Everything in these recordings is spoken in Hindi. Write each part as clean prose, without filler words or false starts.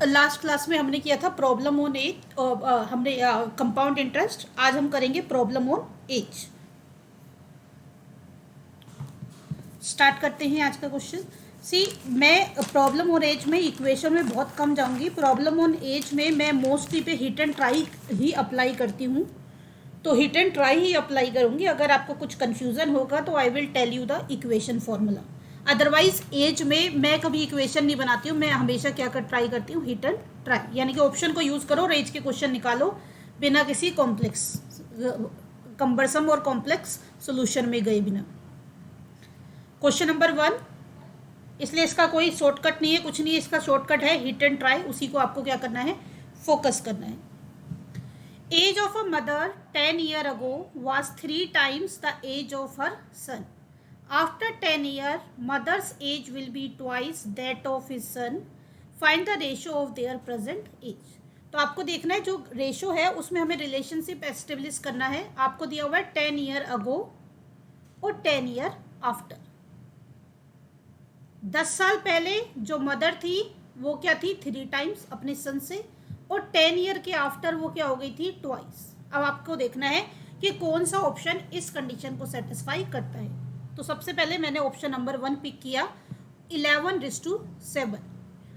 लास्ट क्लास में हमने किया था प्रॉब्लम ऑन एज, हमने कंपाउंड इंटरेस्ट। आज हम करेंगे प्रॉब्लम ऑन एज। स्टार्ट करते हैं आज का क्वेश्चन। सी, मैं प्रॉब्लम ऑन एज में इक्वेशन में बहुत कम जाऊंगी। प्रॉब्लम ऑन एज में मैं मोस्टली पे हिट एंड ट्राई ही अप्लाई करती हूँ, तो हिट एंड ट्राई ही अप्लाई करूंगी। अगर आपको कुछ कंफ्यूजन होगा तो I will tell you the equation formula. Otherwise age में मैं कभी इक्वेशन नहीं बनाती हूँ, मैं हमेशा क्या कर ट्राई करती हूँ, हिट एंड ट्राई, यानी कि ऑप्शन को यूज करो और एज के क्वेश्चन निकालो बिना किसी कॉम्प्लेक्स, कम्बरसम और कॉम्प्लेक्स सोल्यूशन में गए बिना। क्वेश्चन नंबर 1, इसलिए इसका कोई शॉर्टकट नहीं है, कुछ नहीं है, इसका शॉर्टकट है हिट एंड ट्राई। उसी को आपको क्या करना है, फोकस करना है। Age of a mother 10 years ago was 3 times the age of her son. After 10 years, mother's age will be twice that of his son. Find the ratio of their present age. तो आपको देखना है जो रेशो है उसमें हमें रिलेशनशिप एस्टेब्लिश करना है। आपको दिया हुआ है 10 years ago और 10 years after। 10 साल पहले जो मदर थी वो क्या थी, 3 times अपने सन से, और 10 years के आफ्टर वो क्या हो गई थी, ट्वाइस। अब आपको देखना है कि कौन सा ऑप्शन इस कंडीशन को सेटिस्फाई करता है। तो सबसे पहले मैंने ऑप्शन नंबर 1 पिक किया, 11:7।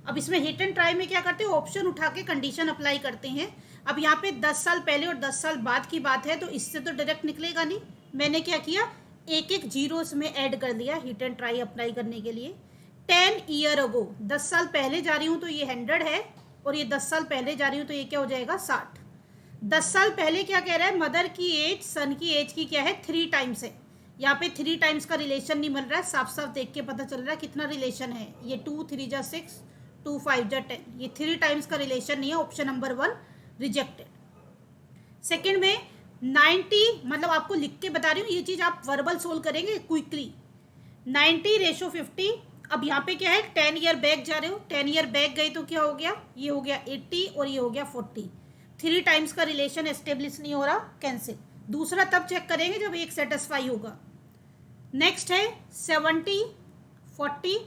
अब इसमें हिट एंड ट्राई में क्या करते हैं, ऑप्शन उठा के कंडीशन अप्लाई करते हैं। अब यहाँ पे 10 साल पहले और 10 साल बाद की बात है, तो इससे तो डायरेक्ट निकलेगा नहीं। मैंने क्या किया, एक एक जीरो इसमें ऐड कर दिया हिट एंड ट्राई अप्लाई करने के लिए। 10 years ago, 10 साल पहले जा रही हूँ तो ये 100 है, और ये 10 साल पहले जा रही हूँ तो ये क्या हो जाएगा, 60। 10 साल पहले क्या कह रहा है, मदर की एज सन की एज की क्या है, 3 times है। यहाँ पे 3 times का रिलेशन नहीं मिल रहा है, साफ साफ देख के पता चल रहा है कितना रिलेशन है। ये 2 3 जा 6, 2 5 जा 10, ये 3 times का रिलेशन नहीं है। Option number 1 rejected. सेकेंड में 90, मतलब आपको लिख के बता रही हूँ, ये चीज आप वर्बल सोल्व करेंगे क्विकली। 90:50। अब यहाँ पे क्या है, 10 years बैक जा रहे हो, 10 years बैक गए तो क्या हो गया, ये हो गया 80 और ये हो गया 40। 3 times का रिलेशन एस्टेब्लिश नहीं हो रहा, कैंसिल। दूसरा तब चेक करेंगे जब एक सेटिस्फाई होगा। नेक्स्ट है 70:40।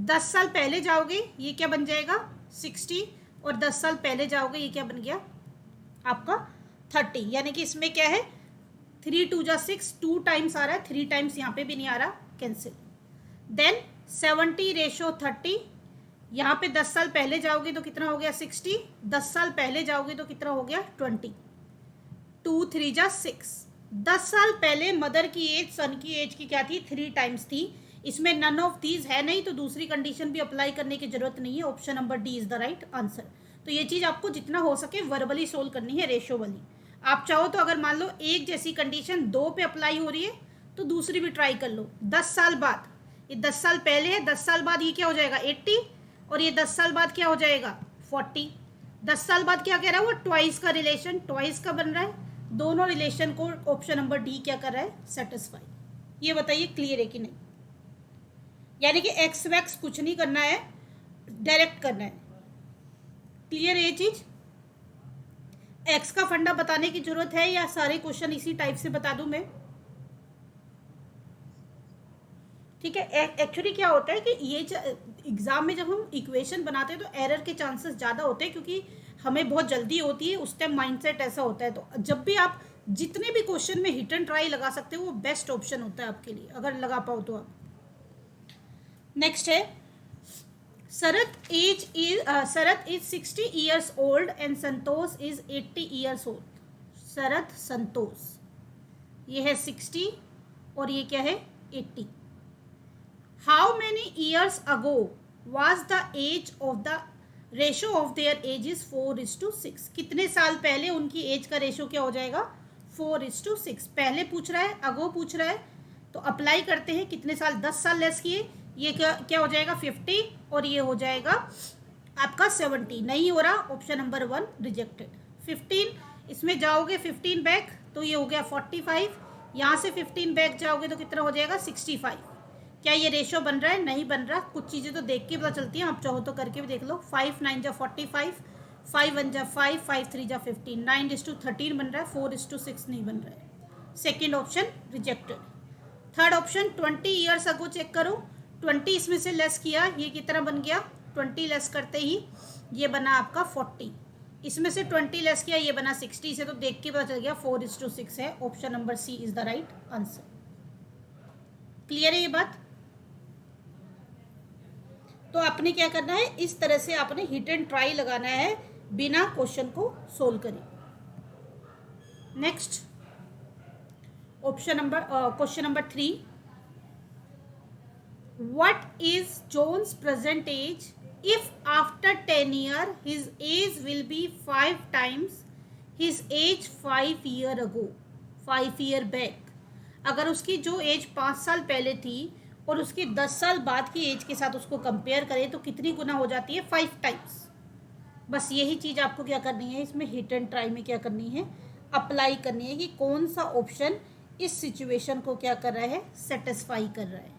10 साल पहले जाओगे ये क्या बन जाएगा, 60, और 10 साल पहले जाओगे ये क्या बन गया आपका 30। यानी कि इसमें क्या है, 3 2 जा 6, 2 times आ रहा है, 3 times यहाँ पे भी नहीं आ रहा, कैंसिल। देन 70:30। यहाँ पे 10 साल पहले जाओगे तो कितना हो गया, 60। 10 साल पहले जाओगे तो कितना हो गया, 20। 2 3 जा 6। 10 साल पहले मदर की एज सन की एज की क्या थी, 3 times थी। इसमें नन ऑफ दीज है नहीं, तो दूसरी कंडीशन भी अप्लाई करने की जरूरत नहीं है। Option number D is the right answer. तो ये चीज आपको जितना हो सके वर्बली सोल्व करनी है, रेशो वाली। आप चाहो तो अगर मान लो एक जैसी कंडीशन 2 पे अप्लाई हो रही है तो दूसरी भी ट्राई कर लो। 10 साल बाद, ये 10 साल पहले है, 10 साल बाद ये क्या हो जाएगा 80, और ये 10 साल बाद क्या हो जाएगा 40। 10 साल बाद क्या कह रहा है, वो ट्वाइस का रिलेशन, ट्वाइस का बन रहा है। दोनों रिलेशन को ऑप्शन नंबर डी क्या कर रहा है, सेटिस्फाई। ये बताइए क्लियर है कि नहीं। यानी कि एक्स वैक्स कुछ नहीं करना है, डायरेक्ट करना है। क्लियर है ये चीज। एक्स का फंडा बताने की जरूरत है या सारे क्वेश्चन इसी टाइप से बता दूं मैं। ठीक है। एक्चुअली क्या होता है कि ये एग्जाम में जब हम इक्वेशन बनाते हैं तो एरर के चांसेस ज़्यादा होते हैं, क्योंकि हमें बहुत जल्दी होती है, उस टाइम माइंडसेट ऐसा होता है। तो जब भी आप जितने भी क्वेश्चन में हिट एंड ट्राई लगा सकते हो वो बेस्ट ऑप्शन होता है आपके लिए, अगर लगा पाओ तो आप। नेक्स्ट है Sharat is 60 years old and Santosh is 80 years old। Sharat Santosh, ये है 60 और ये क्या है 80। How many years ago was the age of the ratio of their ages 4:6? कितने साल पहले उनकी एज का रेशो क्या हो जाएगा, 4:6। पहले पूछ रहा है, अगो पूछ रहा है, तो अप्लाई करते हैं। कितने साल, 10 साल लेस किए, ये क्या हो जाएगा 50, और ये हो जाएगा आपका 70। नहीं हो रहा, ऑप्शन नंबर 1 रिजेक्टेड। 15 इसमें जाओगे, 15 बैक तो ये हो गया 45। यहाँ से 15 बैक जाओगे तो कितना हो जाएगा 65। क्या ये रेशो बन रहा है, नहीं बन रहा। कुछ चीज़ें तो देख के पता चलती हैं, आप चाहो तो करके भी देख लो। 5 9 जा 45, 5 1 जा 5, 5 3 जा 15, 9:13 बन रहा है, 4:6 नहीं बन रहा है। Second option rejected. Third option 20 years ago check करो, 20 इसमें से लेस किया, ये कितना बन गया 20 लेस करते ही ये बना आपका 40, इसमें से 20 लेस किया, ये बना 60 से, तो देख के पता चल गया 4:6 है। Option number C is the right answer. Clear है ये बात? तो आपने क्या करना है, इस तरह से आपने हिट एंड ट्राई लगाना है बिना क्वेश्चन को सोल्व करे। Next question number 3, what is Jones present age if after 10 years his age will be 5 times his age 5 year ago, 5 year back। अगर उसकी जो एज 5 साल पहले थी और उसकी 10 साल बाद की एज के साथ उसको कंपेयर करें तो कितनी गुना हो जाती है? 5 टाइम्स। बस यही चीज़ आपको क्या करनी है, इसमें हिट एंड ट्राई में क्या करनी है, अप्लाई करनी है कि कौन सा ऑप्शन इस सिचुएशन को क्या कर रहा है, सेटिस्फाई कर रहा है।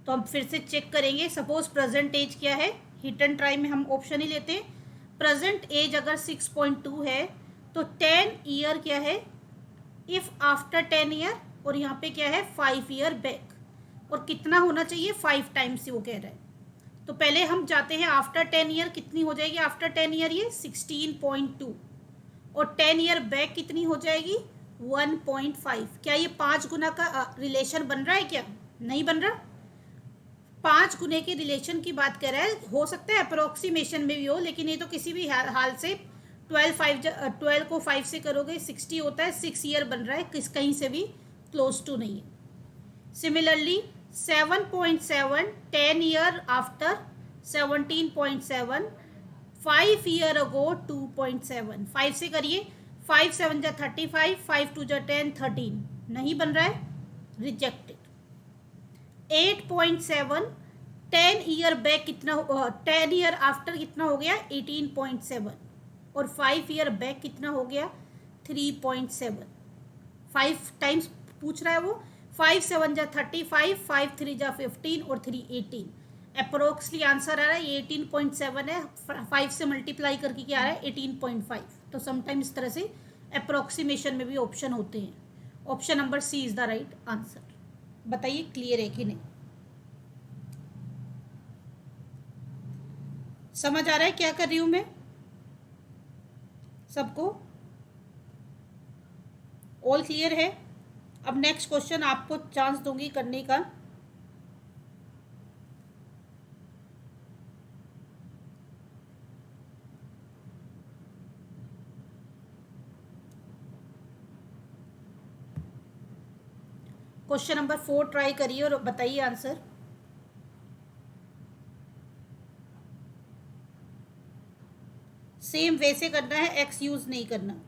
तो हम फिर से चेक करेंगे। सपोज प्रेजेंट एज क्या है, हिट एंड ट्राई में हम ऑप्शन ही लेते हैं। प्रेजेंट एज अगर 6.2 है तो 10 ईयर क्या है, इफ आफ्टर 10 ईयर, और यहाँ पे क्या है 5 ईयर बैक, और कितना होना चाहिए 5 टाइम्स वो कह रहा है। तो पहले हम जाते हैं आफ्टर 10 ईयर, कितनी हो जाएगी आफ्टर 10 ईयर, ये 16.2, और 10 ईयर बैक कितनी हो जाएगी 1.5। क्या ये 5 गुना का रिलेशन बन रहा है? क्या नहीं बन रहा। 5 गुने के रिलेशन की बात कर रहा है, हो सकता है अप्रोक्सीमेशन में भी हो, लेकिन ये तो किसी भी हाल से 12 को 5 से करोगे 60 होता है, 6 ईयर बन रहा है, कहीं से भी क्लोज टू नहीं है। सिमिलरली 7.7 10 ईयर आफ्टर 17.7, 5 ईयर अगो 2.7, 5 से करिए, 5 7 जा 35, 5 2 जा 10, 13, नहीं बन रहा है, रिजेक्टेड। 8.7 10 ईयर बैक कितना, 10 ईयर आफ्टर कितना हो गया 18.7, और 5 ईयर बैक कितना हो गया 3.7। 5 टाइम्स पूछ रहा है वो। 5 7 जा 35, 5 3 जा 15, और 3 18। अप्रोक्सली आंसर आ रहा है, ये 18.7 है, 5 से मल्टीप्लाई करके क्या आ रहा है 18.5। तो समटाइम इस तरह से अप्रोक्सीमेशन में भी ऑप्शन होते हैं। Option number C is the right answer. बताइए क्लियर है कि नहीं, समझ आ रहा है क्या कर रही हूं मैं सबको? ऑल क्लियर है? अब नेक्स्ट क्वेश्चन आपको चांस दूंगी करने का। क्वेश्चन नंबर 4 ट्राई करिए और बताइए आंसर। सेम वैसे करना है, एक्स यूज नहीं करना।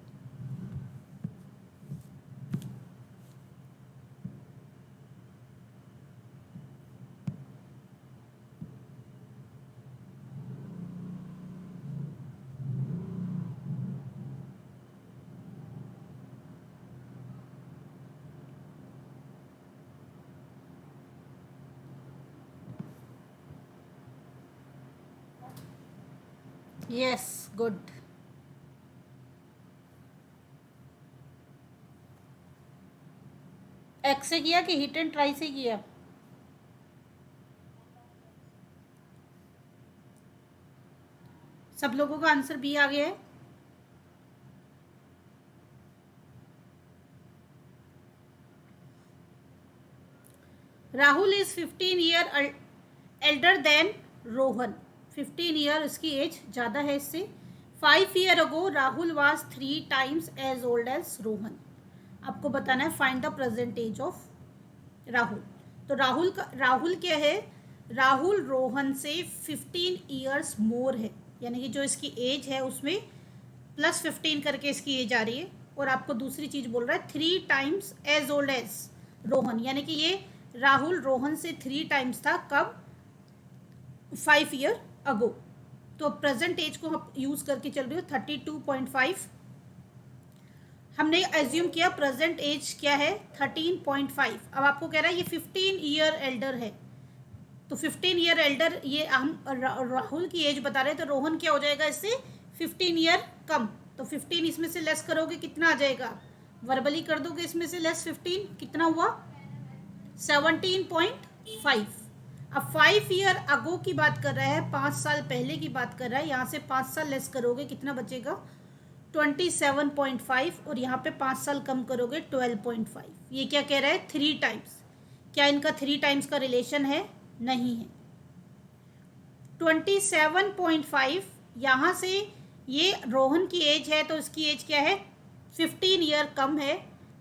Yes good. एक्स से किया कि हिट एंड ट्राई से किया? सब लोगों का आंसर बी आ गया है। Rahul is 15 year elder than Rohan. 15 year उसकी एज ज़्यादा है इससे। 5 year ago Rahul was 3 times as old as Rohan. आपको बताना है find the present age of Rahul. तो राहुल क्या है, राहुल रोहन से 15 ईयर्स मोर है, यानी कि जो इसकी एज है उसमें प्लस 15 करके इसकी एज आ रही है। और आपको दूसरी चीज़ बोल रहा है 3 times as old as Rohan, यानी कि ये राहुल रोहन से 3 टाइम्स था, कब 5 ईयर अगो। तो प्रेजेंट एज को हम यूज़ करके चल रही हो 32.5। हमने एज्यूम किया प्रेजेंट एज क्या है 13.5। अब आपको कह रहा है ये 15 ईयर एल्डर है, तो 15 ईयर एल्डर ये हम राहुल की एज बता रहे हैं, तो रोहन क्या हो जाएगा इससे 15 ईयर कम। तो 15 इसमें से लेस करोगे कितना आ जाएगा, वर्बली कर दोगे इसमें से लेस 15, कितना हुआ 17.5। अब 5 ईयर अगो की बात कर रहा है, 5 साल पहले की बात कर रहा है। यहाँ से 5 साल लेस करोगे कितना बचेगा? 27.5, और यहाँ पे 5 साल कम करोगे 12.5। ये क्या कह रहा है? 3 टाइम्स। क्या इनका 3 टाइम्स का रिलेशन है? नहीं है। 27.5 यहाँ से, ये रोहन की एज है तो इसकी एज क्या है? 15 ईयर कम है।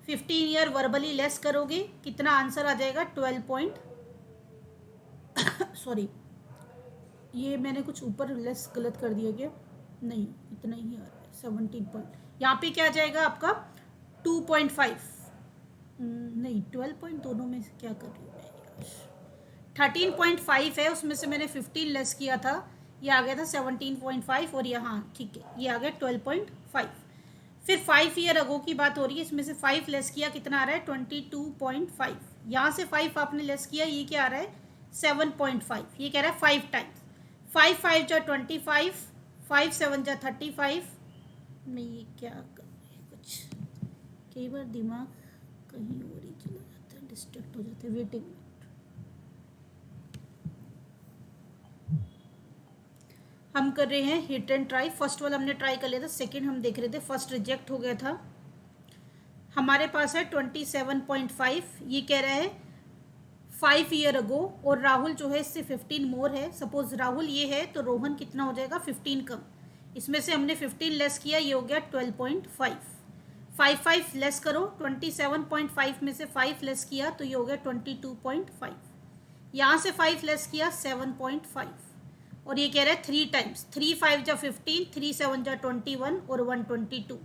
15 ईयर वर्बली लेस करोगे कितना आंसर आ जाएगा? 12 सॉरी, ये मैंने कुछ ऊपर लेस गलत कर दिया क्या? नहीं, इतना ही आ रहा है 17 पॉइंट। यहाँ पे क्या आ जाएगा आपका? 2.5। नहीं, 12 पॉइंट दोनों में से क्या कर रही हूँ मैं यार? 13.5 है, उसमें से मैंने 15 लेस किया था, ये आ गया था 17.5, और यहाँ ठीक है ये आ गया 12.5। फिर 5 ईयर अगो की बात हो रही है, इसमें से 5 लेस किया कितना आ रहा है? 22.5। यहाँ से 5 आपने लेस किया, ये क्या आ रहा है? 7.5। ये कह रहा है 5 टाइम्स। 5 5 जा 25, 5 7 जा 35। मैं ये क्या कर रही है, कुछ कई बार दिमाग कहीं और ही चला जाता है, डिस्ट्रैक्ट हो जाते हैं। वेटिंग, हम कर रहे हैं हिट एंड ट्राई। फर्स्ट वाला हमने ट्राई कर लिया था, सेकंड हम देख रहे थे, फर्स्ट रिजेक्ट हो गया था। हमारे पास है 27.5। ये कह रहा है 5 ईयर अगो, और राहुल जो है इससे 15 मोर है। सपोज राहुल ये है तो रोहन कितना हो जाएगा? 15 कम। इसमें से हमने 15 लेस किया, ये हो गया 12.5। 5 5 लेस करो, 27.5 में से 5 लेस किया तो ये हो गया 22.5। यहाँ से 5 लेस किया 7.5, और ये कह रहा है 3 टाइम्स। 3 5 जा 15, 3 7 जा 21, और 122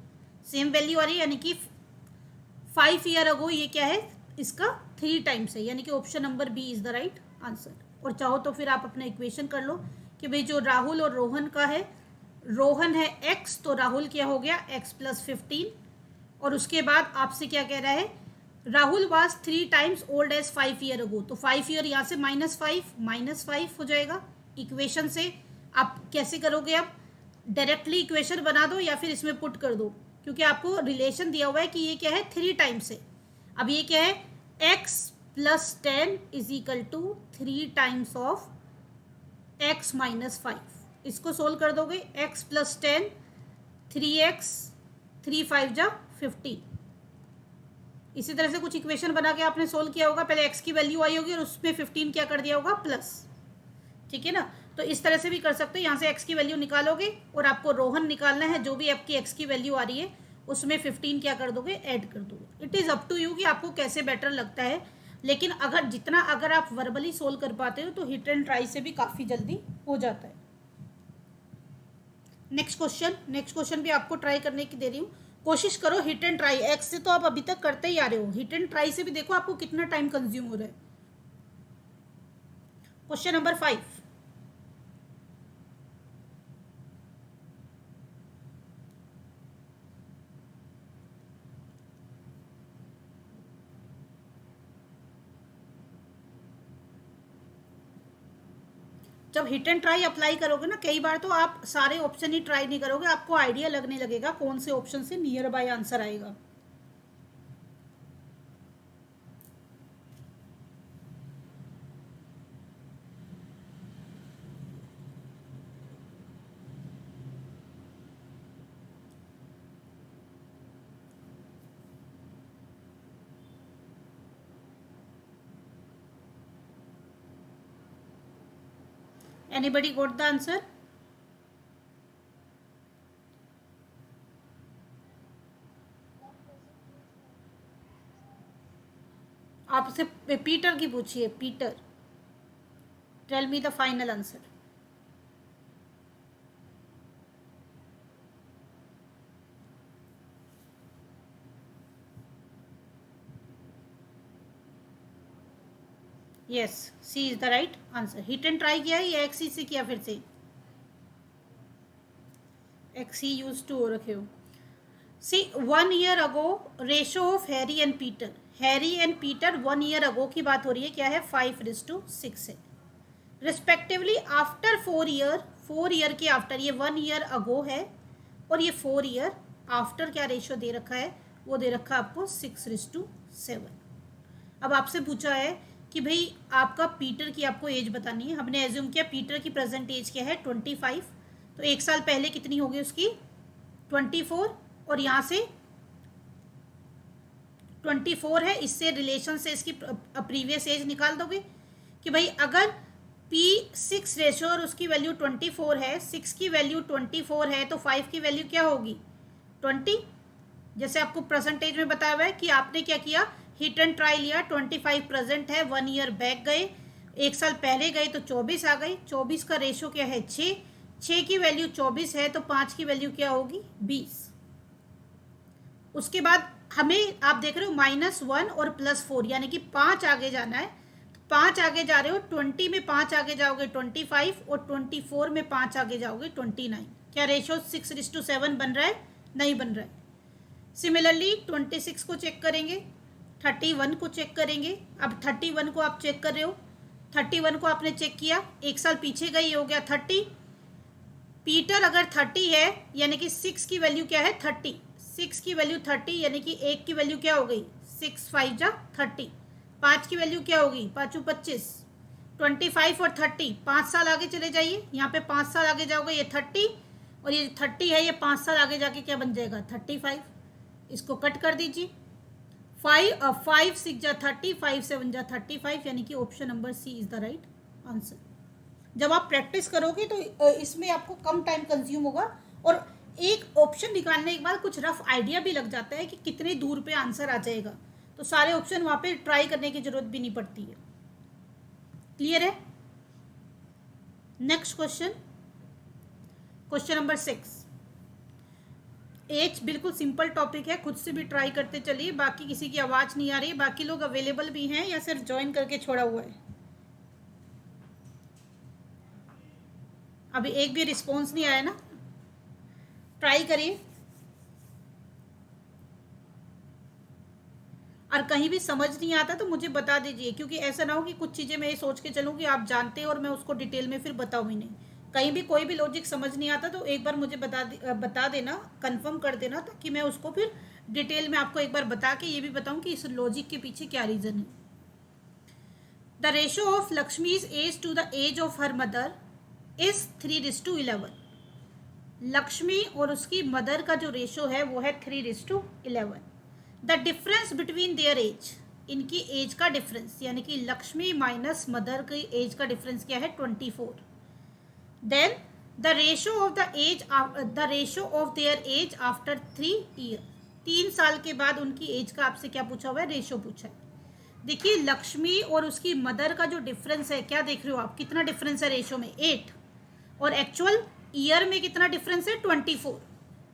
सेम वैल्यू आ रही है, यानी कि 5 ईयर अगो ये क्या है? इसका 3 टाइम्स है, यानी कि option number B is the right answer. और चाहो तो फिर आप अपना इक्वेशन कर लो कि भाई जो राहुल और रोहन का है, रोहन है x, तो राहुल क्या हो गया? x + 15। और उसके बाद आपसे क्या कह रहा है? Rahul was 3 times old age 5 year अगो, तो 5 ईयर यहाँ से -5 हो जाएगा इक्वेशन से। आप कैसे करोगे? अब डायरेक्टली इक्वेशन बना दो या फिर इसमें पुट कर दो, क्योंकि आपको रिलेशन दिया हुआ है कि ये क्या है? 3 टाइम्स है। अब ये क्या है? x + 10 = 3 times of x - 5। इसको सोल्व कर दोगे, x + 10 3x, 3 5 जा 15। इसी तरह से कुछ इक्वेशन बना के आपने सोल्व किया होगा। पहले x की वैल्यू आई होगी और उसमें 15 क्या कर दिया होगा? प्लस। ठीक है ना? तो इस तरह से भी कर सकते हो। यहाँ से x की वैल्यू निकालोगे और आपको रोहन निकालना है, जो भी आपकी x की वैल्यू आ रही है उसमें 15 क्या कर दोगे? ऐड कर दोगे। It is up to you कि आपको कैसे बेटर लगता है, लेकिन अगर आप वर्बली सोल्व कर पाते हो तो हिट एंड ट्राई से भी काफ़ी जल्दी हो जाता है। नेक्स्ट क्वेश्चन भी आपको ट्राई करने की दे रही हूँ। कोशिश करो हिट एंड ट्राई। एक्स से तो आप अभी तक करते ही आ रहे हो, हिट एंड ट्राई से भी देखो आपको कितना टाइम कंज्यूम हो रहा है। क्वेश्चन नंबर 5, जब हिट एंड ट्राई अप्लाई करोगे ना, कई बार तो आप सारे ऑप्शन ही ट्राई नहीं करोगे, आपको आइडिया लगने लगेगा कौन से ऑप्शन से नियर बाय आंसर आएगा। Anybody got the answer? आपसे पीटर की पूछिए। Peter, tell me the final answer. Yes, C is the right answer. Hit and trial किया है या एक्सी से किया? फिर से एक्सी यूज टू हो रखे हो। सी 1 year ago ratio of Harry and Peter, Harry and Peter 1 year ago की बात हो रही है, क्या है? 5:6 है। रिस्पेक्टिवली आफ्टर 4 ईयर, 4 ईयर के आफ्टर, ये 1 ईयर अगो है और ये 4 ईयर आफ्टर क्या रेशो दे रखा है? वो दे रखा है आपको 6:7। अब आपसे पूछा है कि भाई आपका पीटर की आपको एज बतानी है। हमने एज्यूम किया पीटर की प्रेजेंट एज क्या है 25, तो 1 साल पहले कितनी होगी उसकी 24, और यहाँ से 24 है, इससे रिलेशन से इसकी प्रीवियस एज निकाल दोगे कि भाई अगर P6 रेशो और उसकी वैल्यू 24 है, 6 की वैल्यू 24 है, तो 5 की वैल्यू क्या होगी 20। जैसे आपको परसेंटेज में बताया हुआ है कि आपने क्या किया, हिट एंड ट्राई लिया, 25 प्रेजेंट है, 1 ईयर बैक गए, 1 साल पहले गए तो 24 आ गई। 24 का रेशो क्या है 6, 6 की वैल्यू 24 है, तो 5 की वैल्यू क्या होगी 20। उसके बाद हमें आप देख रहे हो -1 और +4, यानी कि 5 आगे जाना है। 5 आगे जा रहे हो, 20 में 5 आगे जाओगे 25, और 24 में 5 आगे जाओगे 29। क्या रेशो 6:7 बन रहा है, नहीं बन रहा है। सिमिलरली 26 को चेक करेंगे, 31 को चेक करेंगे। अब 31 को आप चेक कर रहे हो, 31 को आपने चेक किया, 1 साल पीछे गई, हो गया 30। पीटर अगर 30 है, यानी कि 6 की वैल्यू क्या है 30, 6 की वैल्यू 30, यानी कि 1 की वैल्यू क्या हो गई 6 5 जा 30, 5 की वैल्यू क्या होगी 5 25, 25 और 30, 5 साल आगे चले जाइए, यहाँ पे 5 साल आगे जाओगे ये 30, और ये 30 है, ये 5 साल आगे जाके क्या बन जाएगा 35। इसको कट कर दीजिए, 5 6 जा 30, 5 7 जा 35, यानी कि option number C is the right answer. जब आप प्रैक्टिस करोगे तो इसमें आपको कम टाइम कंज्यूम होगा, और एक ऑप्शन निकालने के बाद कुछ रफ आइडिया भी लग जाता है कि कितने दूर पे आंसर आ जाएगा, तो सारे ऑप्शन वहाँ पे ट्राई करने की जरूरत भी नहीं पड़ती है। क्लियर है। Next question, question number 6। Age बिल्कुल सिंपल टॉपिक है, खुद से भी ट्राई करते चलिए। बाकी किसी की आवाज़ नहीं आ रही है, बाकी लोग अवेलेबल भी हैं या सिर्फ ज्वाइन करके छोड़ा हुआ है। अभी एक भी रिस्पॉन्स नहीं आया ना, ट्राई करिए। और कहीं भी समझ नहीं आता तो मुझे बता दीजिए, क्योंकि ऐसा ना हो कि कुछ चीज़ें मैं ये सोच के चलूँ कि आप जानते हैं और मैं उसको डिटेल में फिर बताऊँ ही नहीं। कहीं भी कोई भी लॉजिक समझ नहीं आता तो एक बार मुझे बता देना, कंफर्म कर देना, ताकि मैं उसको फिर डिटेल में आपको एक बार बता के ये भी बताऊँ कि इस लॉजिक के पीछे क्या रीज़न है। The ratio of Lakshmi's age to the age of her mother is 3:11। Lakshmi और उसकी मदर का जो रेशो है वो है 3:11। The difference between their age, इनकी एज का डिफरेंस, यानी कि लक्ष्मी माइनस मदर की एज का डिफरेंस क्या है 24। Then the ratio of their age after 3 year, 3 साल के बाद उनकी एज का आपसे क्या पूछा हुआ है रेशो पूछा है। देखिए लक्ष्मी और उसकी मदर का जो डिफरेंस है, क्या देख रहे हो आप, कितना डिफरेंस है रेशो में 8, और एक्चुअल ईयर में कितना डिफरेंस है 24।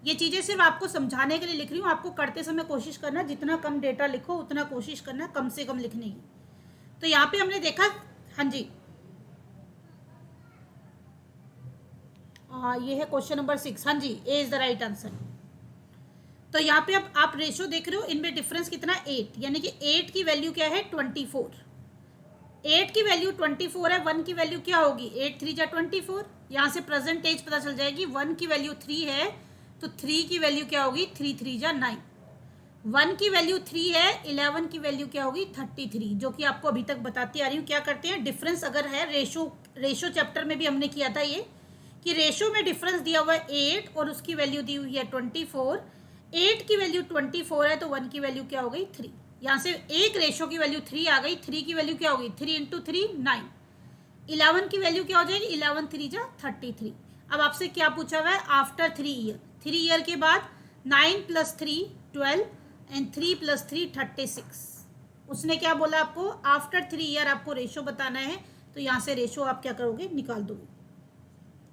ये चीज़ें सिर्फ आपको समझाने के लिए लिख रही हूँ, आपको करते समय कोशिश करना जितना कम डेटा लिखो उतना कोशिश करना कम से कम लिखने की। तो यहाँ पे हमने देखा, हाँ जी, ये है क्वेश्चन नंबर 6, हाँ जी, ए इज द राइट आंसर। तो यहाँ पे अब आप रेशो देख रहे हो, इनमें डिफरेंस कितना 8, यानी कि 8 की वैल्यू क्या है 24, 8 की वैल्यू 24 है, 1 की वैल्यू क्या होगी 8 3 जा 24, यहाँ से प्रेजेंट एज पता चल जाएगी। 1 की वैल्यू 3 है तो 3 की वैल्यू क्या होगी 3 3 जा 9, 1 की वैल्यू 3 है, 11 की वैल्यू क्या होगी 33, जो कि आपको अभी तक बताती आ रही हूँ। क्या करते हैं डिफरेंस अगर है, रेशो चैप्टर में भी हमने किया था ये, कि रेशो में डिफरेंस दिया हुआ है 8 और उसकी वैल्यू दी हुई है 24, 8 की वैल्यू 24 है तो 1 की वैल्यू क्या हो गई 3, यहाँ से एक रेशो की वैल्यू 3 आ गई, 3 की वैल्यू क्या होगी 3 इंटू 3 9, 11 की वैल्यू क्या हो जाएगी 11 3 जा 33। अब आपसे क्या पूछा हुआ है आफ्टर 3 ईयर, 3 ईयर के बाद 9 + 3 12 एंड 3 + 3 36। उसने क्या बोला आपको आफ्टर 3 ईयर आपको रेशो बताना है, तो यहाँ से रेशो आप क्या करोगे निकाल दोगे,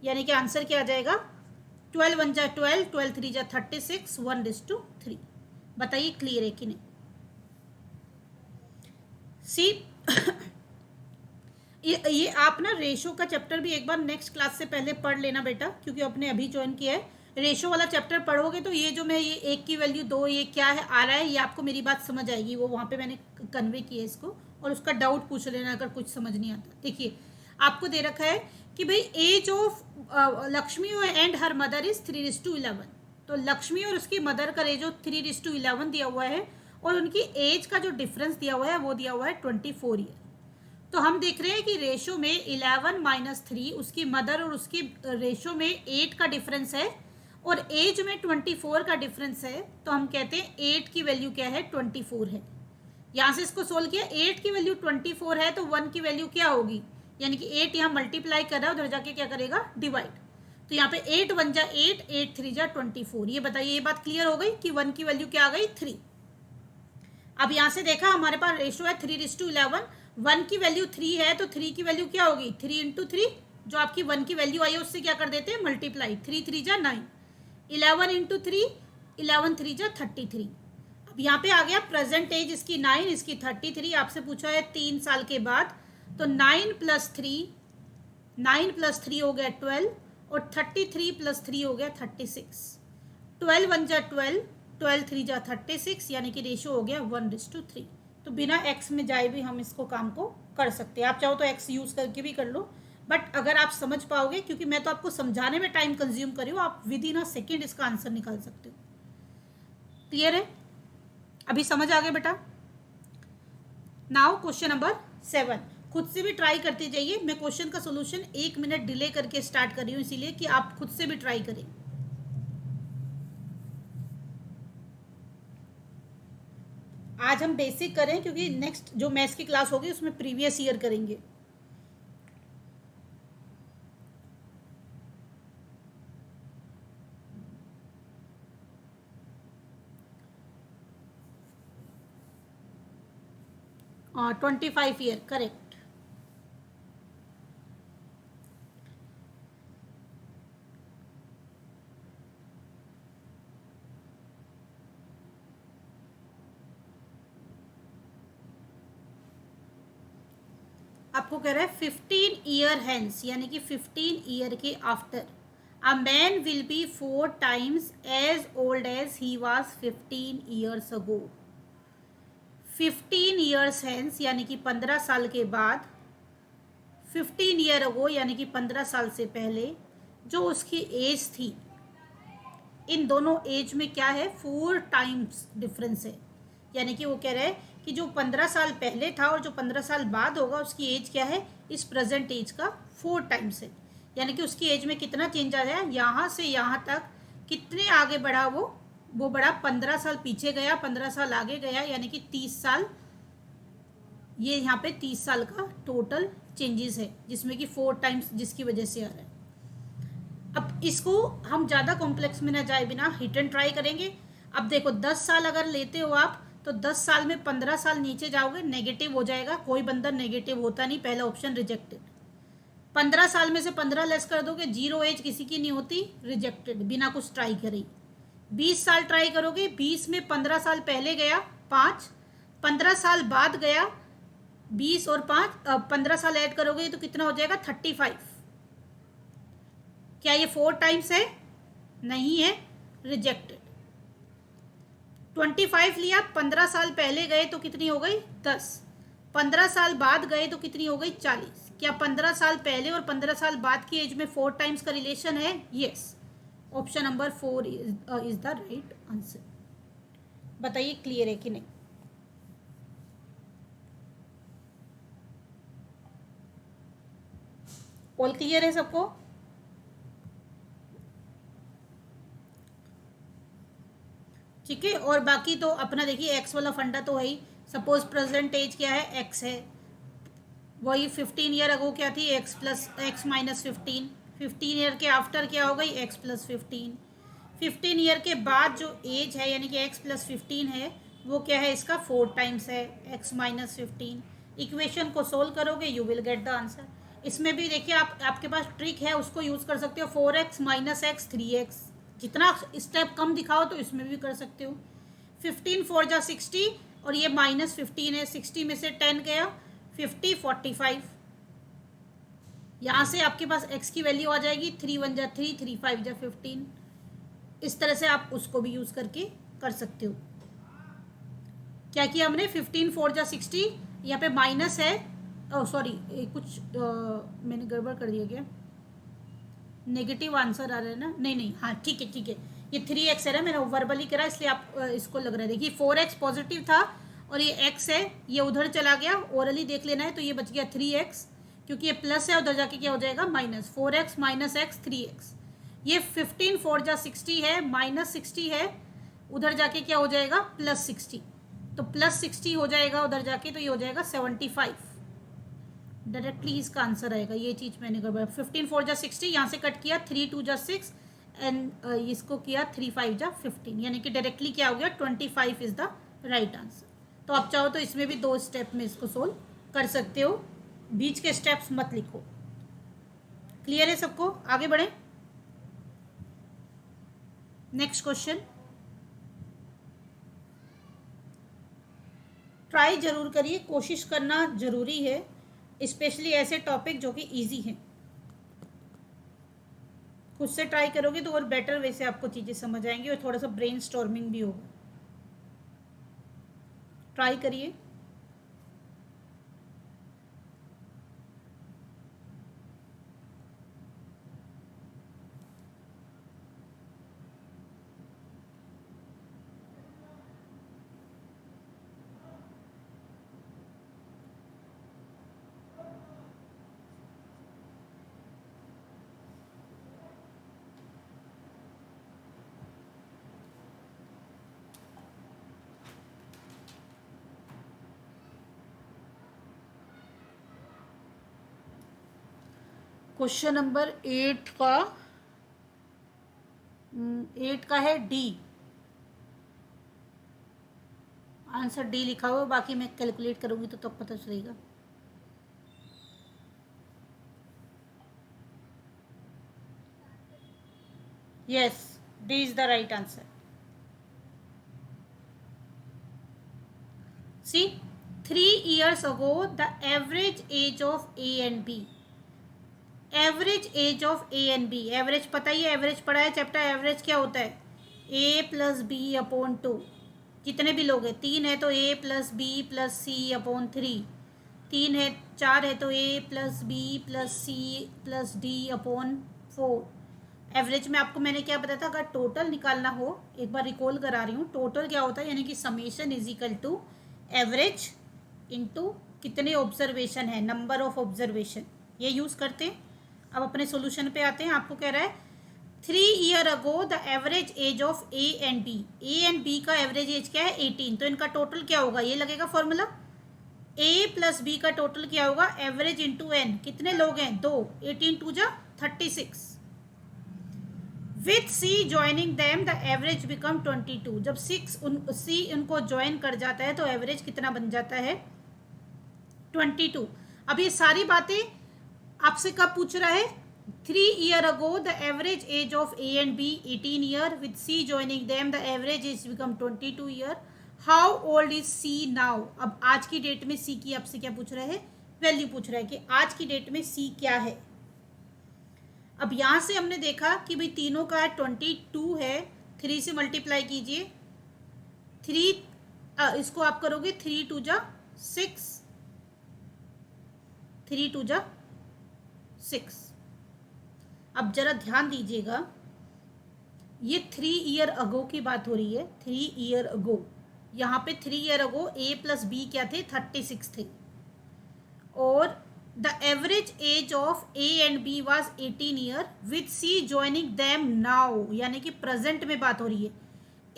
यानी कि आंसर क्या आ जाएगा 12 1 जा 12, 12 3 जा 36, 1:3। बताइए क्लियर है कि नहीं। सी ये आप ना रेशो का चैप्टर भी एक बार नेक्स्ट क्लास से पहले पढ़ लेना बेटा, क्योंकि आपने अभी ज्वाइन किया है। रेशो वाला चैप्टर पढ़ोगे तो ये जो मैं ये 1 की वैल्यू 2 ये क्या है आ रहा है, ये आपको मेरी बात समझ आएगी। वो वहाँ पे मैंने कन्वे किया है इसको, और उसका डाउट पूछ लेना अगर कुछ समझ नहीं आता। देखिए आपको दे रखा है कि भाई age of Lakshmi and her mother is 3:11। तो लक्ष्मी और उसकी मदर का रेजो 3:11 दिया हुआ है, और उनकी एज का जो डिफरेंस दिया हुआ है वो दिया हुआ है 24 ईयर। तो हम देख रहे हैं कि रेशो में 11 माइनस 3 उसकी मदर और उसकी रेशो में 8 का डिफरेंस है और एज में 24 का डिफरेंस है। तो हम कहते हैं 8 की वैल्यू क्या है, 24 है। यहाँ से इसको सोल्व किया, 8 की वैल्यू 24 है तो 1 की वैल्यू क्या होगी, यानी कि 8 यहाँ मल्टीप्लाई कर रहा है, उधर जाके क्या करेगा, डिवाइड। तो यहाँ पे 8 1 जा 8, 8 3 जा 24। ये बताइए, ये बात क्लियर हो गई कि 1 की वैल्यू क्या आ गई, 3। अब यहाँ से देखा हमारे पास रेशो है 3:11, 1 की वैल्यू 3 है तो 3 की वैल्यू क्या होगी, 3 इंटू 3, जो आपकी 1 की वैल्यू आई है उससे क्या कर देते हैं, मल्टीप्लाई। 3 3 जा 9, 11 इंटू 3, 11 3 जा 33। अब यहाँ पे आ गया प्रेजेंट एज इसकी 9, इसकी 33। आपसे पूछा है 3 साल के बाद, तो 9 प्लस 3, 9 प्लस 3 हो गया 12 और 33 प्लस 3 हो गया 36। 12 1 जा 12, 12 3 जा 36, यानी कि रेशो हो गया 1:3। तो बिना एक्स में जाए भी हम इसको काम को कर सकते हैं। आप चाहो तो एक्स यूज़ करके भी कर लो, बट अगर आप समझ पाओगे, क्योंकि मैं तो आपको समझाने में टाइम कंज्यूम करी हूँ, आप विद इन अ सेकेंड इसका आंसर निकाल सकते हो। क्लियर है, अभी समझ आ गया बेटा। नाउ क्वेश्चन नंबर 7, खुद से भी ट्राई करते जाइए। मैं क्वेश्चन का सोल्यूशन 1 मिनट डिले करके स्टार्ट कर रही हूँ, इसीलिए कि आप खुद से भी ट्राई करें। आज हम बेसिक करें क्योंकि नेक्स्ट जो मैथ्स की क्लास होगी उसमें प्रीवियस ईयर करेंगे। और 25 ईयर, करेक्ट। आपको कह रहा है 15 ईयर हेंस, यानी कि 15 ईयर के after a man will be 4 times as old as he was 15 years ago. 15 years hence यानी कि 15 साल के बाद, 15 ईयर अगो यानी कि 15 साल से पहले जो उसकी एज थी, इन दोनों एज में क्या है, 4 टाइम्स डिफरेंस है। यानी कि वो कह रहे हैं कि जो 15 साल पहले था और जो 15 साल बाद होगा उसकी एज क्या है, इस प्रेजेंट एज का 4 टाइम्स है। यानी कि उसकी एज में कितना चेंज आ जाए, यहाँ से यहाँ तक कितने आगे बढ़ा वो बढ़ा 15 साल पीछे गया, 15 साल आगे गया, यानी कि 30 साल। ये यहाँ पे 30 साल का टोटल चेंजेस है, जिसमें कि 4 टाइम्स जिसकी वजह से आ रहा है। अब इसको हम ज़्यादा कॉम्प्लेक्स में ना जाए बिना हिट एंड ट्राई करेंगे। अब देखो 10 साल अगर लेते हो आप, तो 10 साल में 15 साल नीचे जाओगे, नेगेटिव हो जाएगा। कोई बंदा नेगेटिव होता नहीं, पहला ऑप्शन रिजेक्टेड। 15 साल में से 15 लेस कर दोगे, 0 एज किसी की नहीं होती, रिजेक्टेड, बिना कुछ ट्राई करे। 20 साल ट्राई करोगे, 20 में 15 साल पहले गया 5, 15 साल बाद गया 20 और 5, 15 साल ऐड करोगे तो कितना हो जाएगा, 35। क्या ये 4 टाइम्स है, नहीं है, रिजेक्टेड। 25 लिया, 15 साल पहले गए तो कितनी हो गई, 10, 15 साल बाद गए तो कितनी हो गई, 40। क्या 15 साल पहले और 15 साल बाद की एज में 4 टाइम्स का रिलेशन है, yes. Option number 4 is the right answer. बताइए क्लियर है कि नहीं। ऑल क्लियर है सबको। ठीक है, और बाकी तो अपना देखिए एक्स वाला फंडा तो है ही। सपोज प्रेजेंट एज क्या है, एक्स है, वही 15 ईयर अगो क्या थी, x plus x minus 15। 15 year के आफ्टर क्या हो गई, एक्स प्लस 15। 15 ईयर के बाद जो एज है यानी कि एक्स प्लस 15 है, वो क्या है, इसका 4 टाइम्स है, एक्स माइनस 15। इक्वेशन को सोल्व करोगे, you will get the answer. इसमें भी देखिए आपके पास ट्रिक है, उसको यूज़ कर सकते हो। 4x माइनस एक्स 3x, जितना स्टेप कम दिखाओ तो इसमें भी कर सकते हो। 15 4 जा 60 और ये माइनस 15 है, 60 में से 10 गया, 50 45। यहाँ से आपके पास x की वैल्यू आ जाएगी, 3 1 जा 3, 3 5 जा 15। इस तरह से आप उसको भी यूज़ करके कर सकते हो। क्या किया हमने, 15 4 जा 60, यहाँ पे माइनस है, सॉरी कुछ मैंने गड़बड़ कर दिया क्या, नेगेटिव आंसर आ रहा है ना, नहीं, हाँ ठीक है, ये 3x है ना, मैंने वर्बली करा इसलिए आप इसको लग रहा है। देखिए 4x पॉजिटिव था और ये x है, ये उधर चला गया, ओरली देख लेना है, तो ये बच गया 3x, क्योंकि ये प्लस है, उधर जाके क्या हो जाएगा minus, 4x minus x 3x। ये 15 4 जा 60 है, माइनस 60 है, उधर जाके क्या हो जाएगा प्लस 60, तो प्लस 60 हो जाएगा उधर जाके, तो ये हो जाएगा 75। डायरेक्टली इसका आंसर आएगा, ये चीज़ मैंने गड़बड़, 15 4 जा 60, यहाँ से कट किया, 3 2 जा 6 एंड इसको किया 3 5 जा 15, यानी कि डायरेक्टली क्या हो गया 25 इज द राइट आंसर। तो आप चाहो तो इसमें भी 2 स्टेप में इसको सोल्व कर सकते हो, बीच के स्टेप्स मत लिखो। क्लियर है सबको? आगे बढ़े। नेक्स्ट क्वेश्चन, ट्राई जरूर करिए, कोशिश करना जरूरी है, स्पेशली ऐसे टॉपिक जो कि इजी हैं। खुद से ट्राई करोगे तो और बेटर वे से आपको चीज़ें समझ आएंगी और थोड़ा सा ब्रेन स्टॉर्मिंग भी होगा। ट्राई करिए। क्वेश्चन नंबर 8 का है डी, आंसर डी लिखा हुआ, बाकी मैं कैलकुलेट करूंगी तो तब पता चलेगा। Yes, D is the right answer. C, 3 years ago the average age of A and B, average age of A and B, average पता ही है, एवरेज पढ़ा है चैप्टर, एवरेज क्या होता है ए प्लस बी अपॉन 2, जितने भी लोग हैं, 3 है तो A plus B plus C upon 3, 3 है 4 है तो A plus B plus C plus D upon 4। Average में आपको मैंने क्या बताया था, अगर टोटल निकालना हो, एक बार रिकॉल करा रही हूँ, टोटल क्या होता है, यानी कि summation is equal to average into कितने ऑब्जर्वेशन है, नंबर ऑफ ऑब्जर्वेशन, ये यूज़ करते हैं। अब अपने सॉल्यूशन पे आते हैं। आपको कह रहा है 3 year ago the average age of A and B, A and B का एवरेज एज क्या है 18, तो इनका टोटल क्या होगा, ये लगेगा फॉर्मूला, ए प्लस बी का टोटल क्या होगा एवरेज इंटू एन, कितने लोग हैं 2, 18 2 जा 36, with C joining them the average become 22, जब सी उनको ज्वाइन कर जाता है तो एवरेज कितना बन जाता है 22। अब ये सारी बातें आपसे कब पूछ रहा है, 3 year ago the average age of A and B 18 year with C joining them the average age become 22 year, how old is C now। अब आज की डेट में C की आपसे क्या पूछ रहा है, वैल्यू पूछ रहा है कि आज की डेट में C क्या है। अब यहाँ से हमने देखा कि भाई तीनों का 22 है, 3 से मल्टीप्लाई कीजिए, 3 इसको आप करोगे 3 2 जा 6, 3 2 जा 6। अब जरा ध्यान दीजिएगा, ये 3 year ago की बात हो रही है, 3 year ago, यहाँ पे 3 year ago A plus B क्या थे 36 थे, और the average age of A and B was 18 year with C joining them now, यानी कि प्रेजेंट में बात हो रही है।